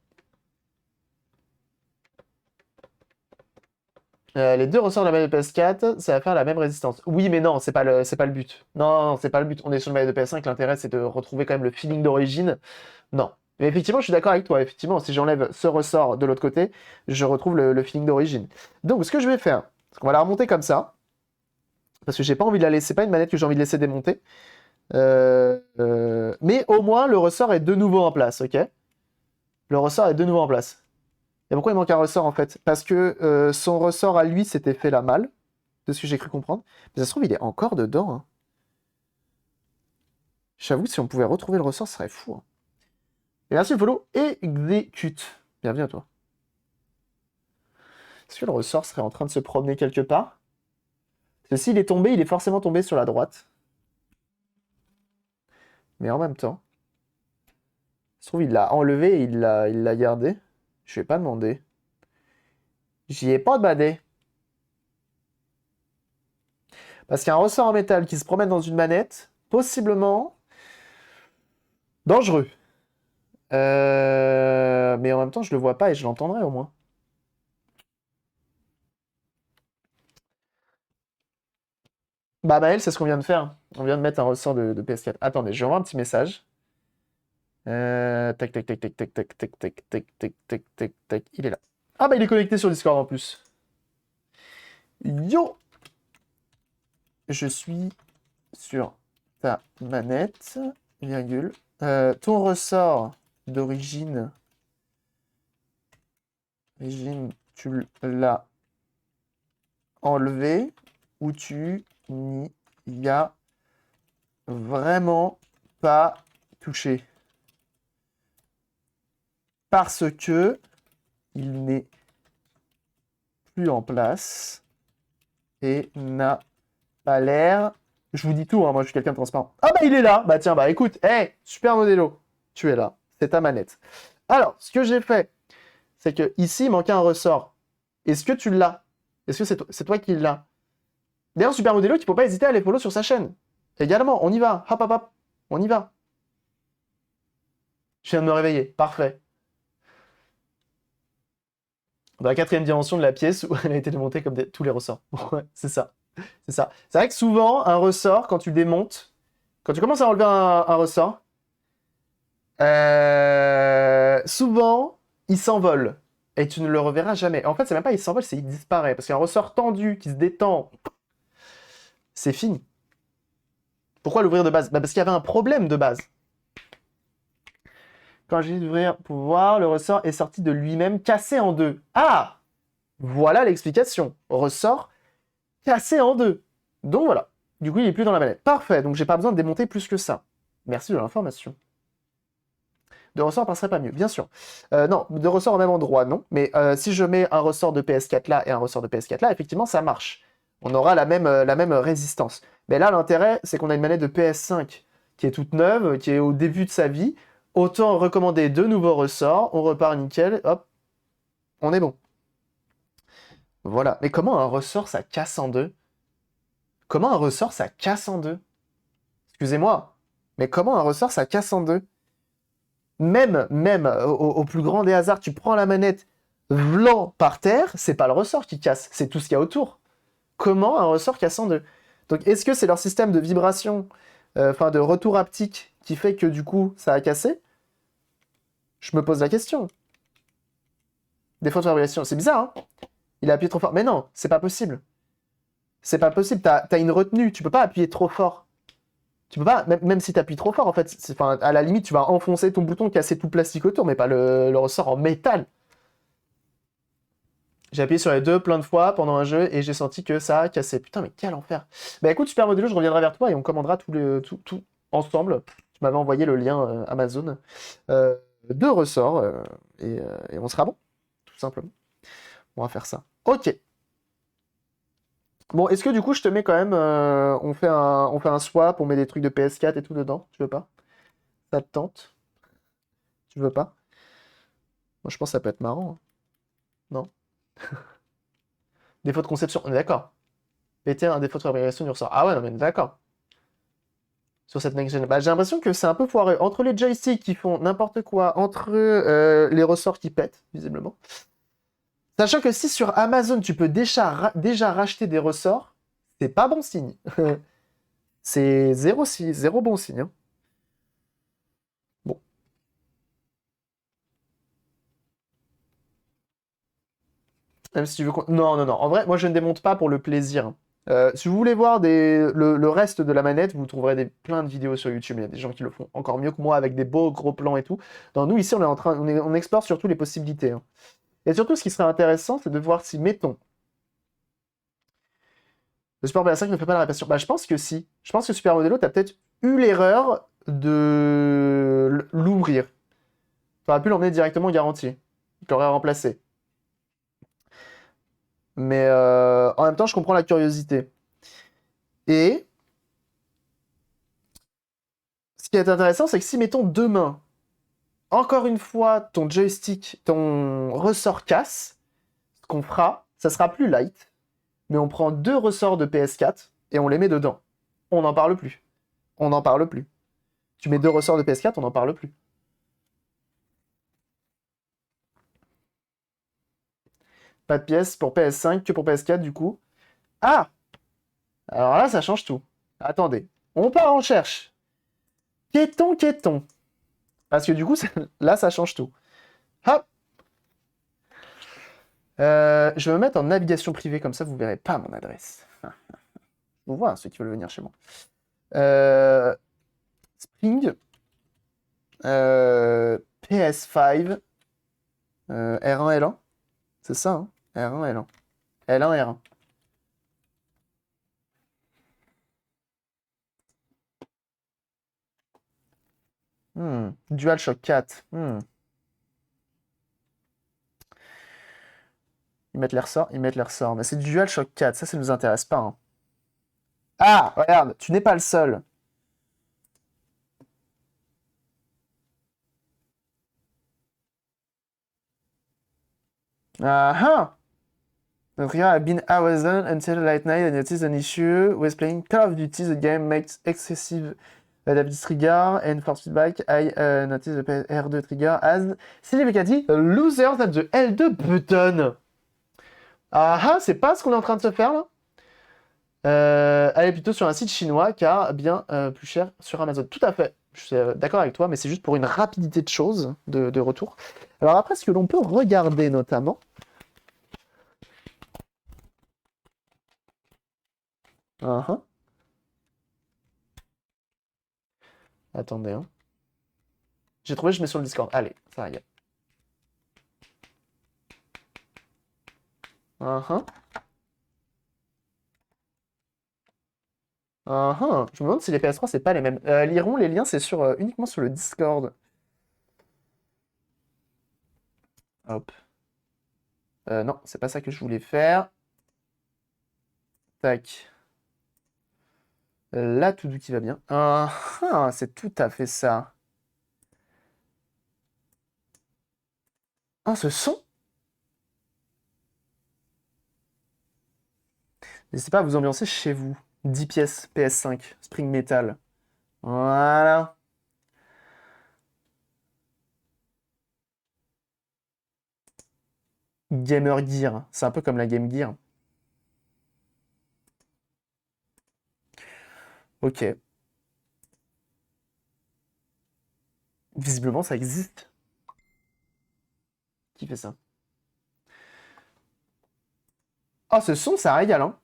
Les deux ressorts de la manette de PS4, ça va faire la même résistance. Oui, mais non, c'est pas le but. Non, c'est pas le but. On est sur le manette de PS5, l'intérêt c'est de retrouver quand même le feeling d'origine. Non. Mais effectivement, je suis d'accord avec toi. Effectivement, si j'enlève ce ressort de l'autre côté, je retrouve le feeling d'origine. Donc, ce que je vais faire, c'est qu'on va la remonter comme ça. Parce que j'ai pas envie de la laisser, c'est pas une manette que j'ai envie de laisser démonter. Mais au moins, le ressort est de nouveau en place, ok? Le ressort est de nouveau en place. Et pourquoi il manque un ressort, en fait? Parce que son ressort à lui s'était fait la malle, de ce que j'ai cru comprendre. Mais ça se trouve, il est encore dedans, hein. J'avoue, si on pouvait retrouver le ressort, ce serait fou, hein. Et merci le follow, exécute. Bienvenue à toi. Est-ce que le ressort serait en train de se promener quelque part? Parce que s'il est tombé, il est forcément tombé sur la droite. Mais en même temps, ça se trouve, il l'a enlevé et il l'a gardé. Je vais pas demander. J'y ai pas demandé. Parce qu'un ressort en métal qui se promène dans une manette, possiblement dangereux. Mais en même temps, je le vois pas et je l'entendrai au moins. Bah Maël, c'est ce qu'on vient de faire. On vient de mettre un ressort de PS4. Attendez, je vais envoyer un petit message. Tac, tac, tac, tac, tac, tac, tac, tac, tac, tac, tac, tac, tac. Il est là. Ah bah il est connecté sur Discord en plus. Yo! Je suis sur ta manette, virgule. Ton ressort d'origine, tu l'as enlevé ou tu n'y as vraiment pas touché? Parce que il n'est plus en place et n'a pas l'air. Je vous dis tout, hein, moi je suis quelqu'un de transparent. Ah bah il est là. Bah tiens, bah écoute, hey, super Modelo, tu es là, c'est ta manette. Alors, ce que j'ai fait, c'est que ici il manquait un ressort. Est-ce que tu l'as? Est-ce que c'est toi qui l'as? D'ailleurs, super Modelo, il ne faut pas hésiter à les follow sur sa chaîne. Également, on y va. Hop, hop, hop. On y va. Je viens de me réveiller. Parfait. Dans la quatrième dimension de la pièce où elle a été démontée comme tous les ressorts. Ouais, c'est ça. C'est ça. C'est vrai que souvent, un ressort, quand tu le démontes, quand tu commences à enlever un ressort, souvent, il s'envole. Et tu ne le reverras jamais. En fait, c'est même pas il s'envole, c'est il disparaît. Parce qu'un ressort tendu qui se détend, c'est fini. Pourquoi l'ouvrir de base? Bah parce qu'il y avait un problème de base. Quand j'ai dit d'ouvrir pour voir, le ressort est sorti de lui-même, cassé en deux. Ah! Voilà l'explication. Ressort cassé en deux. Donc voilà. Du coup, il n'est plus dans la manette. Parfait, donc j'ai pas besoin de démonter plus que ça. Merci de l'information. De ressort passerait pas mieux, bien sûr. Non, de ressort au même endroit, non. Mais si je mets un ressort de PS4 là et un ressort de PS4 là, effectivement, ça marche. On aura la même résistance. Mais là, l'intérêt, c'est qu'on a une manette de PS5 qui est toute neuve, qui est au début de sa vie. Autant recommander deux nouveaux ressorts, on repart nickel, hop, on est bon. Voilà. Mais comment un ressort, ça casse en deux? Comment un ressort, ça casse en deux? Excusez-moi, mais comment un ressort, ça casse en deux? Même au plus grand des hasards, tu prends la manette vlan par terre, c'est pas le ressort qui casse, c'est tout ce qu'il y a autour. Comment un ressort casse en deux? Donc est-ce que c'est leur système de vibration enfin de retour haptique qui fait que du coup ça a cassé, je me pose la question. Défaut de fabrication, c'est bizarre, hein? Il a appuyé trop fort. Mais non, c'est pas possible. C'est pas possible, t'as une retenue, tu peux pas appuyer trop fort. Tu peux pas, même si t'appuies trop fort, en fait, enfin, à la limite, tu vas enfoncer ton bouton, casser tout le plastique autour, mais pas le ressort en métal. J'ai appuyé sur les deux plein de fois pendant un jeu et j'ai senti que ça a cassé. Putain, mais quel enfer. Bah écoute, Super Modelo, je reviendrai vers toi et on commandera tout ensemble. Tu m'avais envoyé le lien Amazon euh, de ressort et on sera bon, tout simplement. On va faire ça. Ok. Bon, est-ce que du coup, je te mets quand même. On fait un swap, on met des trucs de PS4 et tout dedans? Tu veux pas? Ça te tente? Tu veux pas? Moi, je pense que ça peut être marrant, hein. Non? Défaut de conception, on est d'accord. Péter un défaut de fabrication du ressort. Ah ouais, non, mais d'accord. Sur cette next gen. Bah, j'ai l'impression que c'est un peu foireux. Entre les joysticks qui font n'importe quoi, entre les ressorts qui pètent, visiblement. Sachant que si sur Amazon, tu peux déjà racheter des ressorts, c'est pas bon signe. C'est zéro bon signe, hein. Bon. Même si tu veux. Non, non, non. En vrai, moi, je ne démonte pas pour le plaisir. Si vous voulez voir le reste de la manette, vous trouverez plein de vidéos sur YouTube. Il y a des gens qui le font encore mieux que moi avec des beaux gros plans et tout. Non, nous, ici, on explore surtout les possibilités, hein. Et surtout, ce qui serait intéressant, c'est de voir si, mettons, le Super PS5 ne fait pas la réparation. Bah, je pense que si. Je pense que Super Modelo, tu as peut-être eu l'erreur de l'ouvrir. Tu aurais pu l'emmener directement en garantie. Tu l'aurais remplacé. Mais en même temps, je comprends la curiosité. Et ce qui est intéressant, c'est que si, mettons, demain, encore une fois, ton joystick, ton ressort casse, ce qu'on fera, ça sera plus light, mais on prend deux ressorts de PS4 et on les met dedans. On n'en parle plus. On n'en parle plus. Tu mets deux ressorts de PS4, on n'en parle plus. Pas de pièces pour PS5, que pour PS4 du coup. Ah! Alors là, ça change tout. Attendez. On part en cherche. Qu'est-on? Parce que du coup, là, ça change tout. Hop! Je vais me mettre en navigation privée, comme ça, vous verrez pas mon adresse. Vous voyez, hein, ceux qui veulent venir chez moi. Spring. PS5. R1, L1. C'est ça, hein? R1, L1. L1, R1. DualShock 4. Ils mettent les ressorts. Mais c'est du DualShock 4, ça nous intéresse pas, hein. Ah, regarde, tu n'es pas le seul. Ah ah! Donc, here I've been hours on until late night and noticed an issue with playing Call of Duty. The game makes excessive adaptive trigger and for feedback I noticed the R2 trigger as significantly losers at the L2 button. Ah ah, c'est pas ce qu'on est en train de se faire là? Allez plutôt sur un site chinois car bien plus cher sur Amazon. Tout à fait, je suis d'accord avec toi, mais c'est juste pour une rapidité de choses de retour. Alors après, ce que l'on peut regarder notamment. Attendez, hein. J'ai trouvé, je mets sur le Discord. Allez, ça y est. Je me demande si les PS3, c'est pas les mêmes. Liront, les liens, c'est uniquement sur le Discord. Hop. Non, c'est pas ça que je voulais faire. Tac. Là, tout qui va bien. C'est tout à fait ça. Ah, ce son? N'hésitez pas à vous ambiancer chez vous. 10 pièces PS5, Spring Metal. Voilà. Gamer Gear. C'est un peu comme la Game Gear. Ok. Visiblement, ça existe. Qui fait ça? Oh, ce son, ça régale, hein.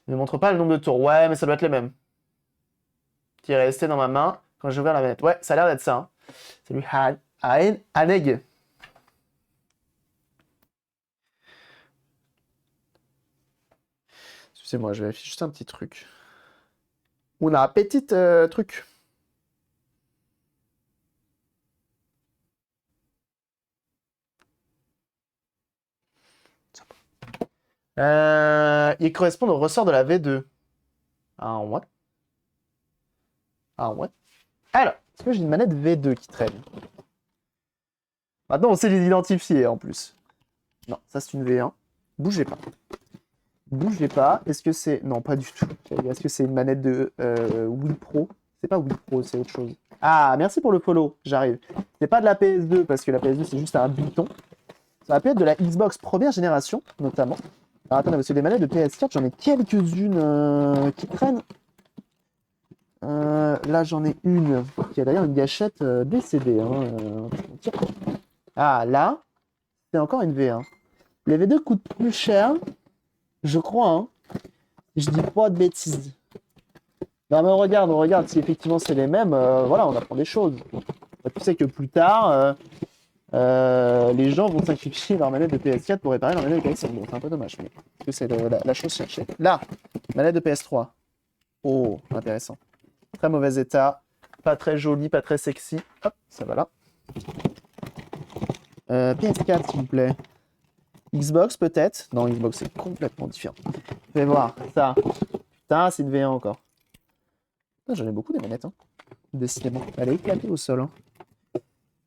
Ne montre pas le nombre de tours. Ouais, mais ça doit être les mêmes. Qui est resté dans ma main quand j'ai ouvert la manette. Ouais, ça a l'air d'être ça. Hein. Salut, Aneg. Excusez-moi, je vérifie juste un petit truc. On a un petit truc. Ils correspondent au ressort de la V2. Ah ouais. Ah ouais. Alors, est-ce que j'ai une manette V2 qui traîne? Maintenant, on sait les identifier en plus. Non, ça c'est une V1. Bougez pas. Bougez pas. Est-ce que c'est... Non, pas du tout. Est-ce que c'est une manette de Wii Pro? C'est pas Wii Pro, c'est autre chose. Ah, merci pour le follow. J'arrive. C'est pas de la PS2, parce que la PS2, c'est juste un bouton. Ça va peut être de la Xbox première génération, notamment. Alors attendez, parce que des manettes de PS4, j'en ai quelques-unes qui traînent. Là, j'en ai une qui a d'ailleurs une gâchette décédée. Hein, ah, là, c'est encore une V1. Les V2 coûtent plus cher, je crois. Hein. Je dis pas de bêtises. Non, mais on regarde si effectivement c'est les mêmes. Voilà, on apprend des choses. Tu sais que plus tard, les gens vont sacrifier leur manette de PS4 pour réparer leur manette de PS5. Bon, c'est un peu dommage, mais que c'est la chose cherchée. Là, manette de PS3. Oh, intéressant. Très mauvais état, pas très joli, pas très sexy. Hop, ça va là. PS4, s'il vous plaît. Xbox, peut-être. Non, Xbox, c'est complètement différent. Fais voir, ça. Putain, c'est une V1 encore. J'en ai beaucoup des manettes, hein. Décidément. Elle est éclatée au sol. Hein.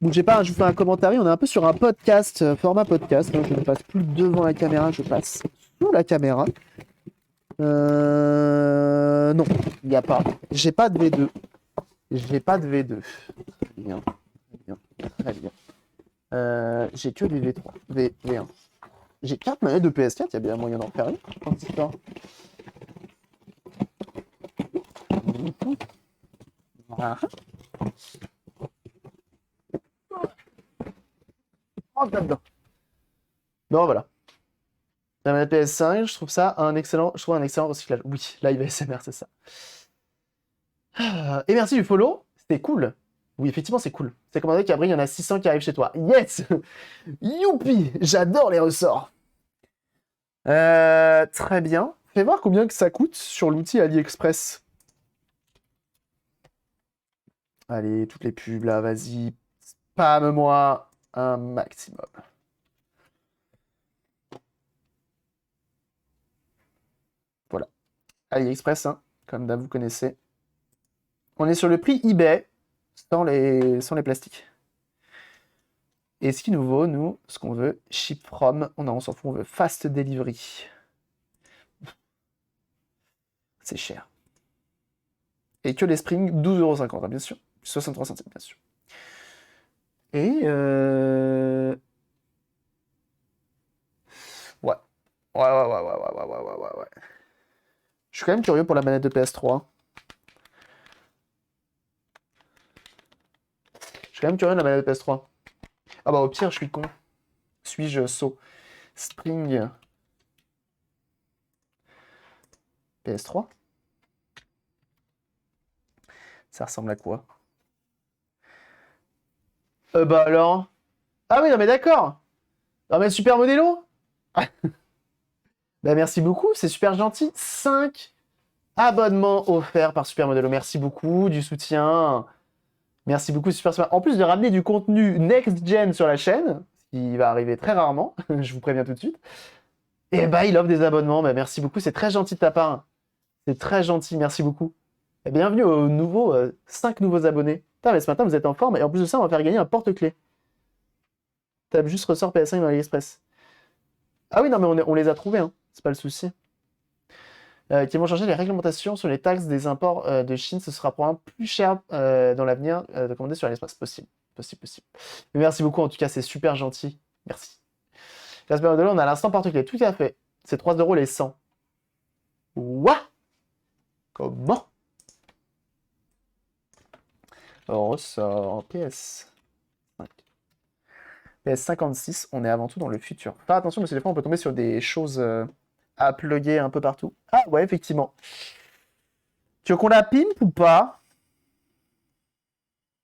Bougez pas, je vous fais un commentaire. On est un peu sur un podcast, format podcast. Hein. Je ne passe plus devant la caméra, je passe sous la caméra. Non, il n'y a pas. J'ai pas de V2. J'ai pas de V2. Très bien. Très bien. J'ai que des V3. V1. J'ai 4 manettes de PS4, il y a bien moyen d'en faire une. Voilà. Oh, là-dedans. Non, voilà. La manette PS5, je trouve un excellent recyclage. Oui, live ASMR, c'est ça. Et merci du follow, c'était cool. Oui, effectivement, c'est cool. C'est comme un Cabri, il y en a 600 qui arrivent chez toi. Yes. Youpi. J'adore les ressorts. Très bien. Fais voir combien que ça coûte sur l'outil AliExpress. Allez, toutes les pubs là, vas-y. Spam-moi un maximum. Voilà. AliExpress, hein, comme d'hab, vous connaissez. On est sur le prix eBay, sans les plastiques. Et ce qui nous vaut, nous, ce qu'on veut, ship from, on s'en fout, on veut fast delivery. C'est cher. Et que les springs, 12,50 €, hein, bien sûr. 63 centimes, bien sûr. Et ouais. Ouais. Je suis quand même curieux pour la manette de PS3. Je suis quand même curieux de la manette de PS3. Ah bah au pire, je suis con. Suis-je sot? Spring PS3. Ça ressemble à quoi? Bah alors. Ah oui, non mais d'accord. Non mais super modélo. Bah merci beaucoup, c'est super gentil. 5 abonnements offerts par Super Modelo. Merci beaucoup du soutien. Merci beaucoup, super sympa. En plus de ramener du contenu next-gen sur la chaîne, ce qui va arriver très rarement, je vous préviens tout de suite. Et bah il offre des abonnements. Bah merci beaucoup, c'est très gentil de ta part. C'est très gentil, merci beaucoup. Et bienvenue aux 5 nouveaux abonnés. Putain, mais ce matin vous êtes en forme et en plus de ça, on va faire gagner un porte-clés. Tape juste ressort PS5 dans AliExpress. Ah oui, non mais on les a trouvés, hein. C'est pas le souci. Qui vont changer les réglementations sur les taxes des imports de Chine. Ce sera probablement plus cher dans l'avenir de commander sur AliExpress possible. Possible. Mais merci beaucoup, en tout cas, c'est super gentil. Merci. Jasper Modelo, on a l'instant porte-clés. Tout à fait. C'est 3 € les 100. Ouah! Comment? Ressort PS. PS56, on est avant tout dans le futur. Faire attention parce que des fois on peut tomber sur des choses à plugger un peu partout. Ah ouais, effectivement. Tu veux qu'on la pimpe ou pas?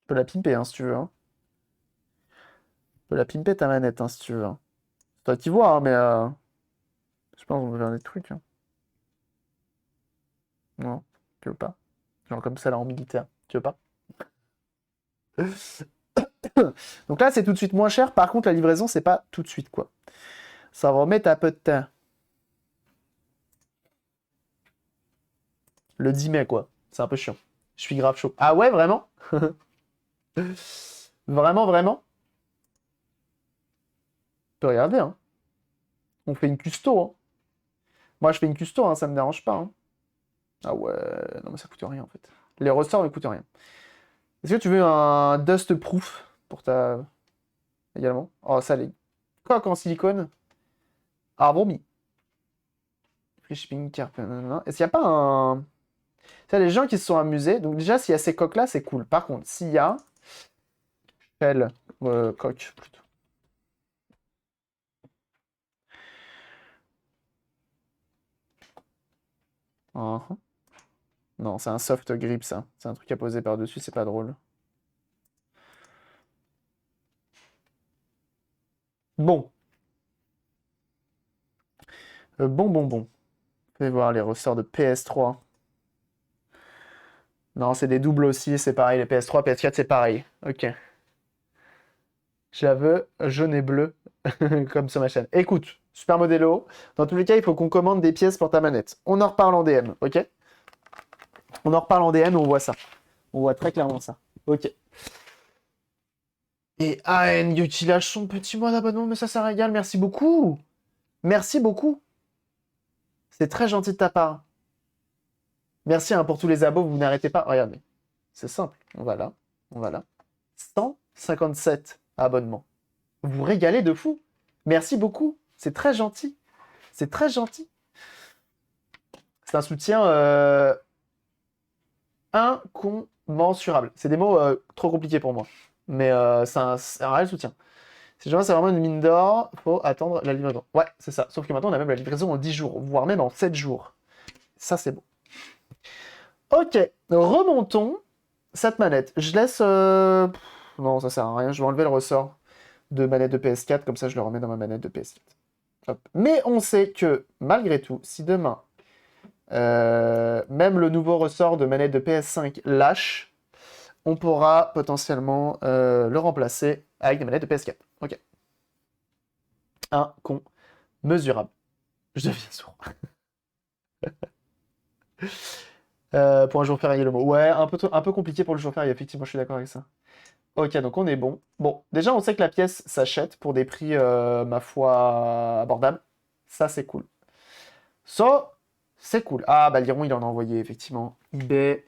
Tu peux la pimper hein, si tu veux. Hein. Tu peux la pimper ta manette hein, si tu veux. Hein. C'est toi qui vois, hein, mais je pense qu'on peut faire des trucs. Hein. Non, tu veux pas? Genre comme ça là en militaire. Tu veux pas? Donc là c'est tout de suite moins cher. Par contre la livraison c'est pas tout de suite quoi. Ça va remettre un peu de temps. Le 10 mai, quoi. C'est un peu chiant. Je suis grave chaud. Ah ouais, vraiment? Vraiment? Tu peux regarder, hein. On fait une custo, hein. Moi, je fais une custo, hein, ça me dérange pas. Hein. Ah ouais, non mais ça coûte rien, en fait. Les ressorts ne coûtent rien. Est-ce que tu veux un dust proof pour ta... également? Oh, ça l'est. Coque en silicone. Ah, vomi. Free shipping, carpe, nanana. Est-ce qu'il n'y a pas un... Ça, les gens qui se sont amusés. Donc déjà, s'il y a ces coques-là, c'est cool. Par contre, s'il y a... Shell, coque, plutôt. Uh-huh. Non, c'est un soft grip, ça. C'est un truc à poser par-dessus, c'est pas drôle. Bon. Bon. Fais voir les ressorts de PS3. Non, c'est des doubles aussi, c'est pareil. Les PS3, PS4, c'est pareil. Ok. J'aveux, jaune et bleu, comme sur ma chaîne. Écoute, super modélo. Dans tous les cas, il faut qu'on commande des pièces pour ta manette. On en reparle en DM, ok? On en reparle en DM et on voit ça. On voit très clairement ça. Ok. Et AN Yuki lâche son petit mois d'abonnement, mais ça régale. Merci beaucoup. Merci beaucoup. C'est très gentil de ta part. Merci hein, pour tous les abos, vous n'arrêtez pas. Regardez, c'est simple. On va là. 157 abonnements. Vous vous régalez de fou. Merci beaucoup. C'est très gentil. C'est très gentil. C'est un soutien incommensurable. C'est des mots trop compliqués pour moi. Mais c'est un réel soutien. Si jamais c'est vraiment une mine d'or, faut attendre la livraison. Ouais, c'est ça. Sauf que maintenant, on a même la livraison en 10 jours, voire même en 7 jours. Ça, c'est beau. Ok, remontons cette manette. Je laisse... Non, ça sert à rien. Je vais enlever le ressort de manette de PS4, comme ça je le remets dans ma manette de PS4. Hop. Mais on sait que, malgré tout, si demain, même le nouveau ressort de manette de PS5 lâche, on pourra potentiellement le remplacer avec des manettes de PS4. Ok. Incommensurable. Je deviens sourd. Pour un jour férié, le mot. Ouais, un peu compliqué pour le jour férié, effectivement, je suis d'accord avec ça. Ok, donc on est bon. Bon, déjà, on sait que la pièce s'achète pour des prix, ma foi, abordables. Ça, c'est cool. Ça, c'est cool. Ah, bah, Liron, il en a envoyé, effectivement. eBay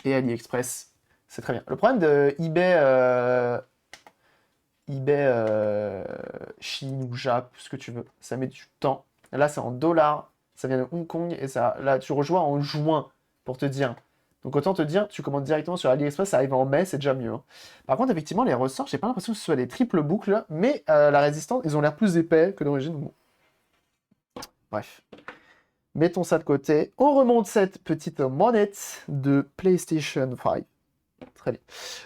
et AliExpress. C'est très bien. Le problème de eBay Chine ou Jap, ce que tu veux, ça met du temps. Là, c'est en dollars. Ça vient de Hong Kong et ça, là, tu rejoins en juin, pour te dire. Donc autant te dire, tu commandes directement sur AliExpress, ça arrive en mai, c'est déjà mieux. Hein. Par contre, effectivement, les ressorts, j'ai pas l'impression que ce soit des triples boucles, mais la résistance, ils ont l'air plus épais que d'origine. Bon. Bref. Mettons ça de côté. On remonte cette petite manette de PlayStation 5. Très bien.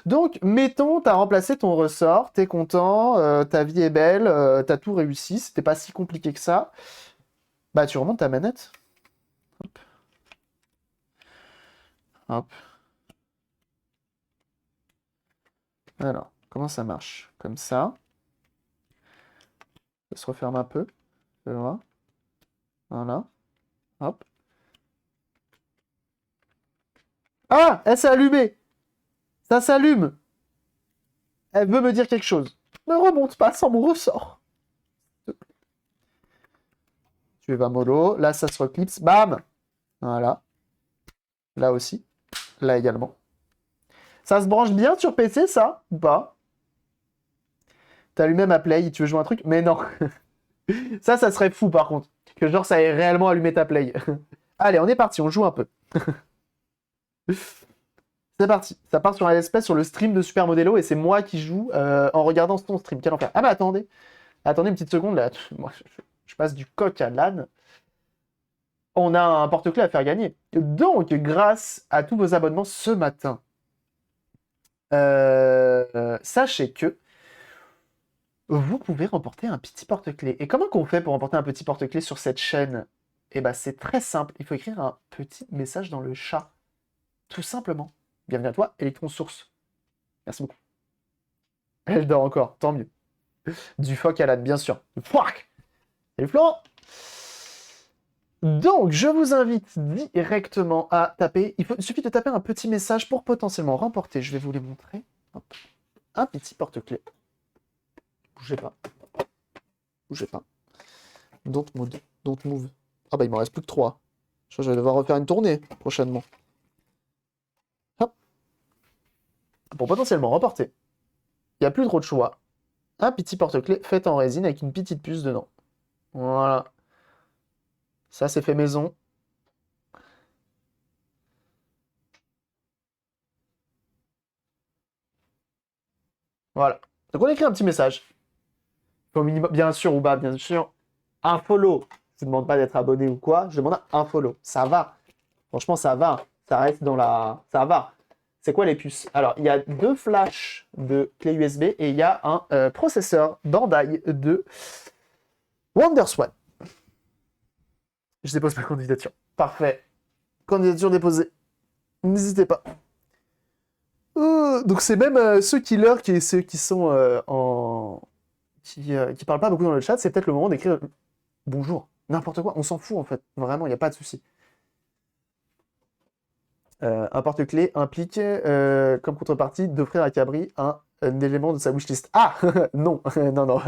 Donc, mettons, t'as remplacé ton ressort, t'es content, ta vie est belle, t'as tout réussi, c'était pas si compliqué que ça. Bah, tu remontes ta manette. Hop. Hop. Alors, comment ça marche? Comme ça. Ça se referme un peu. Voilà. Voilà. Hop. Ah! Elle s'est allumée! Ça s'allume! Elle veut me dire quelque chose. Ne remonte pas sans mon ressort. Tu vas mollo. Là, ça se reclipse. Bam! Voilà. Là aussi. Là également. Ça se branche bien sur PC, ça? Ou pas? allumé ma Play, tu veux jouer un truc? Mais non. Ça serait fou par contre. Que genre ça ait réellement allumé ta Play. Allez, on est parti, on joue un peu. C'est parti. Ça part sur un espèce sur le stream de Super Modelo et c'est moi qui joue en regardant son stream. Quel enfer. Ah mais attendez. Attendez une petite seconde là. Moi, je passe du coq à l'âne. On a un porte-clés à faire gagner. Donc, grâce à tous vos abonnements ce matin, sachez que vous pouvez remporter un petit porte-clés. Et comment qu'on fait pour remporter un petit porte-clés sur cette chaîne? Eh ben, c'est très simple. Il faut écrire un petit message dans le chat. Tout simplement. Bienvenue à toi, Electron Source. Merci beaucoup. Elle dort encore, tant mieux. Du phoque à l'âne, bien sûr. Fuck. Salut Florent. Donc, je vous invite directement à taper. Il suffit de taper un petit message pour potentiellement remporter. Je vais vous les montrer. Hop. Un petit porte-clés. Bougez pas. Bougez pas. Don't move. Don't move. Ah bah il m'en reste plus que 3. Je vais devoir refaire une tournée prochainement. Hop. Pour potentiellement remporter. Il n'y a plus trop de choix. Un petit porte-clés fait en résine avec une petite puce dedans. Voilà. Ça, c'est fait maison. Voilà. Donc, on écrit un petit message. Au minimum, bien sûr, ou bah, bien sûr, un follow. Je ne demande pas d'être abonné ou quoi. Je demande un follow. Ça va. Franchement, ça va. Ça reste dans la... Ça va. C'est quoi les puces? Alors, il y a 2 flashs de clé USB et il y a un processeur Bandai de WonderSwan. Je dépose ma candidature. Parfait. Candidature déposée. N'hésitez pas. Donc c'est même ceux ceux qui sont qui parlent pas beaucoup dans le chat, c'est peut-être le moment d'écrire bonjour, n'importe quoi, on s'en fout en fait, vraiment, il n'y a pas de souci. Un porte-clés implique comme contrepartie d'offrir à Cabri un élément de sa wishlist. Ah non, non, non,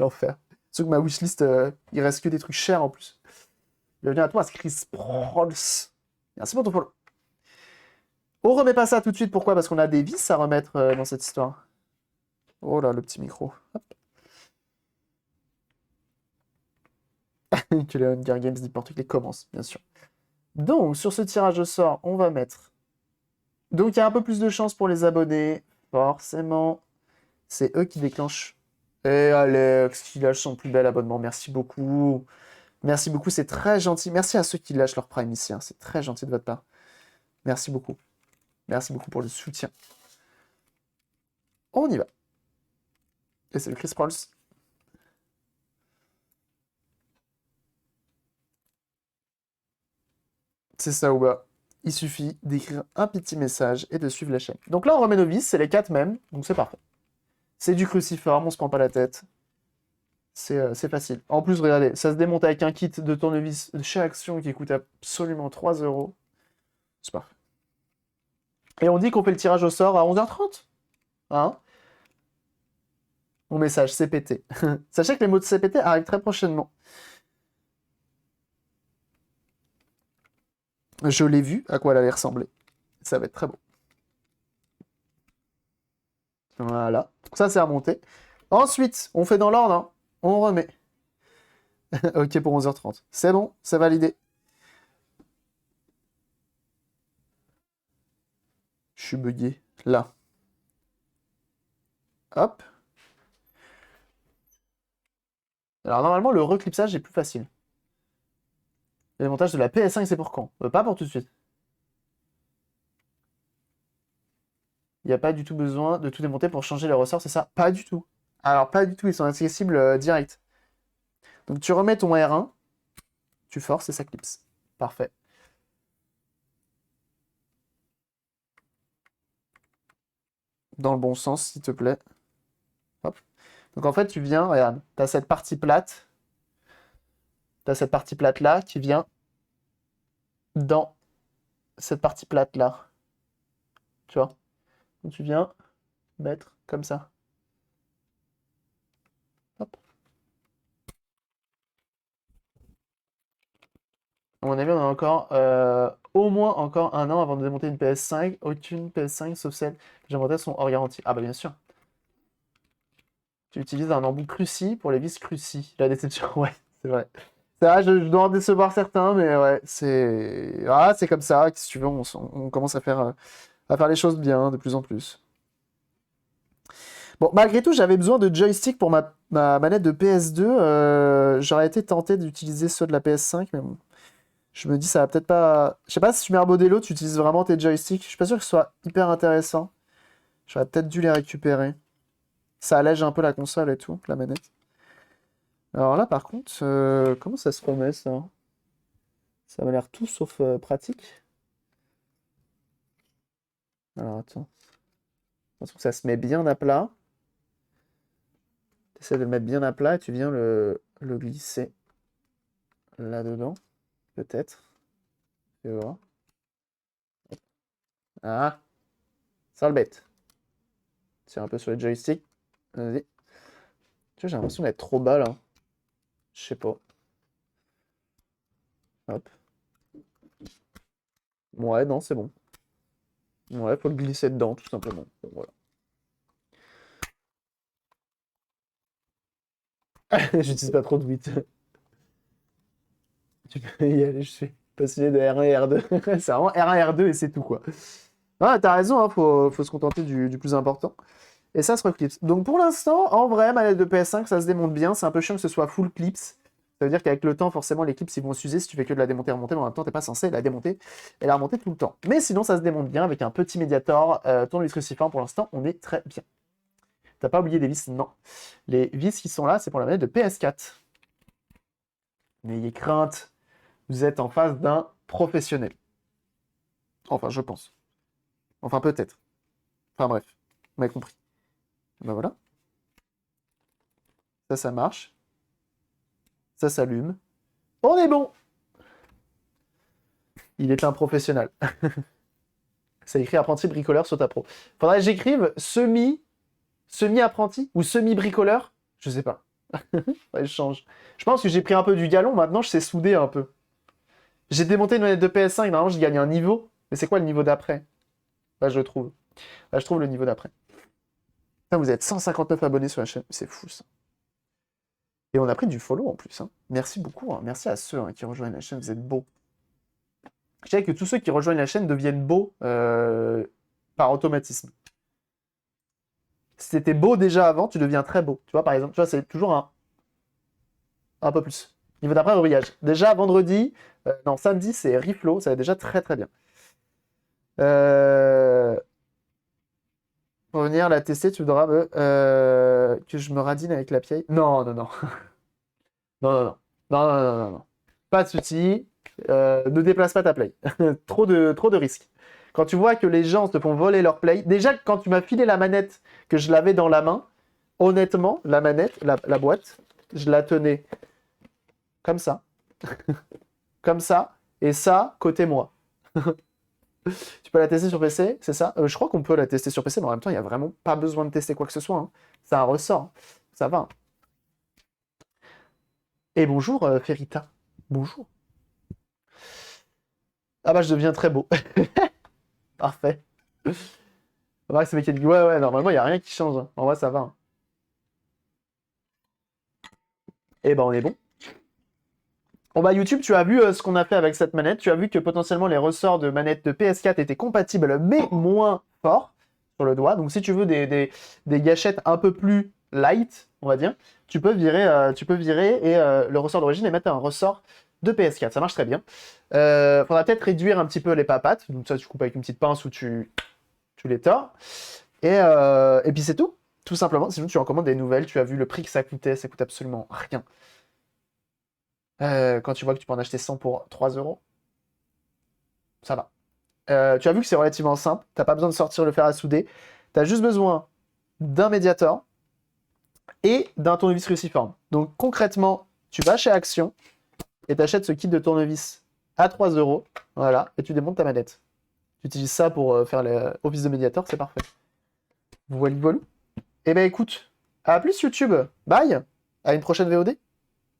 l'enfer. Sauf que ma wishlist, il reste que des trucs chers en plus. Bienvenue à toi, c'est Chris Prols. Merci pour ton follow. On remet pas ça tout de suite, pourquoi? Parce qu'on a des vis à remettre dans cette histoire. Oh là, le petit micro. Hop. Que les Hunger Games n'importe les commencent, bien sûr. Donc, sur ce tirage au sort, on va mettre... Donc, il y a un peu plus de chance pour les abonnés. Forcément, c'est eux qui déclenchent. Et Alex, qui lâche son plus bel abonnement. Merci beaucoup. Merci beaucoup, c'est très gentil. Merci à ceux qui lâchent leur prime ici. Hein. C'est très gentil de votre part. Merci beaucoup. Merci beaucoup pour le soutien. On y va. Et c'est le Chris Prols. C'est ça ou bas. Il suffit d'écrire un petit message et de suivre la chaîne. Donc là, on remet nos vis, c'est les 4 mêmes, donc c'est parfait. C'est du cruciforme, on se prend pas la tête. C'est facile. En plus, regardez, ça se démonte avec un kit de tournevis chez Action qui coûte absolument 3 €. C'est parfait. Et on dit qu'on fait le tirage au sort à 11h30. Hein? Mon message, CPT. Sachez que les mots de CPT arrivent très prochainement. Je l'ai vu, à quoi elle allait ressembler. Ça va être très beau. Voilà. Ça, c'est remonté. Ensuite, on fait dans l'ordre. Hein. On remet. Ok pour 11h30. C'est bon, c'est validé. Je suis bugué. Là. Hop. Alors normalement, le reclipsage est plus facile. L'avantage de la PS5, c'est pour quand? Pas pour tout de suite. Il n'y a pas du tout besoin de tout démonter pour changer les ressorts, c'est ça? Pas du tout. Alors pas du tout, ils sont accessibles direct. Donc tu remets ton R1, tu forces et ça clipse. Parfait. Dans le bon sens, s'il te plaît. Hop. Donc en fait, tu viens, regarde, tu as cette partie plate. Tu as cette partie plate là qui vient dans cette partie plate là. Tu vois? Donc tu viens mettre comme ça. Hop. À mon avis, on a encore au moins encore 1 an avant de démonter une PS5. Aucune PS5 sauf celle que j'ai montée sont hors garantie. Ah bah bien sûr. Tu utilises un embout Cruci pour les vis Cruci. La déception, ouais, c'est vrai. C'est vrai, je dois en décevoir certains, mais ouais, c'est comme ça. Si tu veux, on commence à faire les choses bien de plus en plus. Bon, malgré tout, j'avais besoin de joystick pour ma manette de PS2. J'aurais été tenté d'utiliser ceux de la PS5, mais bon. Je me dis, ça va peut-être pas. Je sais pas si tu mets un Modelo, tu utilises vraiment tes joysticks. Je suis pas sûr que ce soit hyper intéressant. J'aurais peut-être dû les récupérer. Ça allège un peu la console et tout, la manette. Alors là, par contre, comment ça se remet ça? Ça m'a l'air tout sauf pratique. Alors attends. Je pense que ça se met bien à plat. Tu essaies de le mettre bien à plat et tu viens le glisser là-dedans. Peut-être. Tu vois. Ah, ça le bête. Tire un peu sur les joysticks. Vas-y. Tu vois, j'ai l'impression d'être trop bas là. Je sais pas. Hop. Ouais, non, c'est bon. Ouais, faut le glisser dedans, tout simplement. Bon, voilà. J'utilise pas trop de 8. Tu peux y aller, je suis passionné de R1 et R2. C'est vraiment R1 R2 et c'est tout, quoi. Ah, t'as raison, hein, faut se contenter du plus important. Et ça se reclipse. Donc pour l'instant, en vrai, manette de PS5, ça se démonte bien. C'est un peu chiant que ce soit full clips. Ça veut dire qu'avec le temps, forcément, les clips, ils vont s'user si tu fais que de la démonter et remonter, mais en même temps, t'es pas censé la démonter et la remonter tout le temps. Mais sinon, ça se démonte bien avec un petit médiator. Tournevis cruciforme, pour l'instant, on est très bien. T'as pas oublié des vis? Non. Les vis qui sont là, c'est pour la manette de PS4. N'ayez crainte, vous êtes en face d'un professionnel. Enfin, je pense. Enfin, peut-être. Enfin, bref. Vous m'avez compris. Ben voilà. Ça marche. Ça s'allume. On est bon! Il est un professionnel. Ça écrit apprenti bricoleur sur ta pro. Faudrait que j'écrive semi-apprenti ou semi-bricoleur. Je sais pas. Ouais, je change. Je pense que j'ai pris un peu du galon. Maintenant, je sais souder un peu. J'ai démonté une manette de PS5. Normalement, je gagne un niveau. Mais c'est quoi le niveau d'après? Bah, je le trouve. Bah, je trouve le niveau d'après. Putain, vous êtes 159 abonnés sur la chaîne. C'est fou, ça. Et on a pris du follow en plus. Hein. Merci beaucoup. Hein. Merci à ceux qui rejoignent la chaîne. Vous êtes beaux. Je dirais que tous ceux qui rejoignent la chaîne deviennent beaux par automatisme. Si t'étais beau déjà avant, tu deviens très beau. Tu vois, par exemple, tu vois, c'est toujours un peu plus. Niveau d'après, rebrillage. Déjà, vendredi, non, samedi, c'est Riflo. Ça va déjà très très bien. Pour venir la tester, tu voudras que je me radine avec la pied. Non, non, non. Non, non, non. Non, non, non, non, non. Pas de soucis. Ne déplace pas ta play. Trop de risques. Quand tu vois que les gens te font voler leur play, déjà quand tu m'as filé la manette, que je l'avais dans la main, honnêtement, la manette, la boîte, je la tenais comme ça. Comme ça. Et ça, côté moi. Tu peux la tester sur PC, c'est ça? Je crois qu'on peut la tester sur PC, mais en même temps, il n'y a vraiment pas besoin de tester quoi que ce soit. Hein. C'est un ressort. Hein. Ça va. Hein. Et bonjour, Ferita. Bonjour. Ah bah, je deviens très beau. Parfait. On va que c'est mécanique. Ouais, ouais, normalement, il n'y a rien qui change. Hein. En vrai, ça va. Hein. Et ben, on est bon. Bon bah YouTube, tu as vu ce qu'on a fait avec cette manette. Tu as vu que potentiellement les ressorts de manette de PS4 étaient compatibles, mais moins forts sur le doigt. Donc si tu veux des gâchettes un peu plus light, on va dire, tu peux virer et le ressort d'origine et mettre un ressort de PS4. Ça marche très bien. Faudra peut-être réduire un petit peu les papates. Donc ça, tu coupes avec une petite pince ou tu les tords. Et puis c'est tout simplement. Sinon, tu en commandes des nouvelles. Tu as vu le prix que ça coûte absolument rien. Quand tu vois que tu peux en acheter 100 pour 3 euros, ça va. Tu as vu que c'est relativement simple. T'as pas besoin de sortir le fer à souder. Tu as juste besoin d'un médiator et d'un tournevis cruciforme. Donc concrètement, tu vas chez Action et tu achètes ce kit de tournevis à 3 euros. Voilà, et tu démontes ta manette. Tu utilises ça pour faire l'office de médiator, c'est parfait. Voilà, voilà. Eh ben écoute, à plus YouTube. Bye. À une prochaine VOD.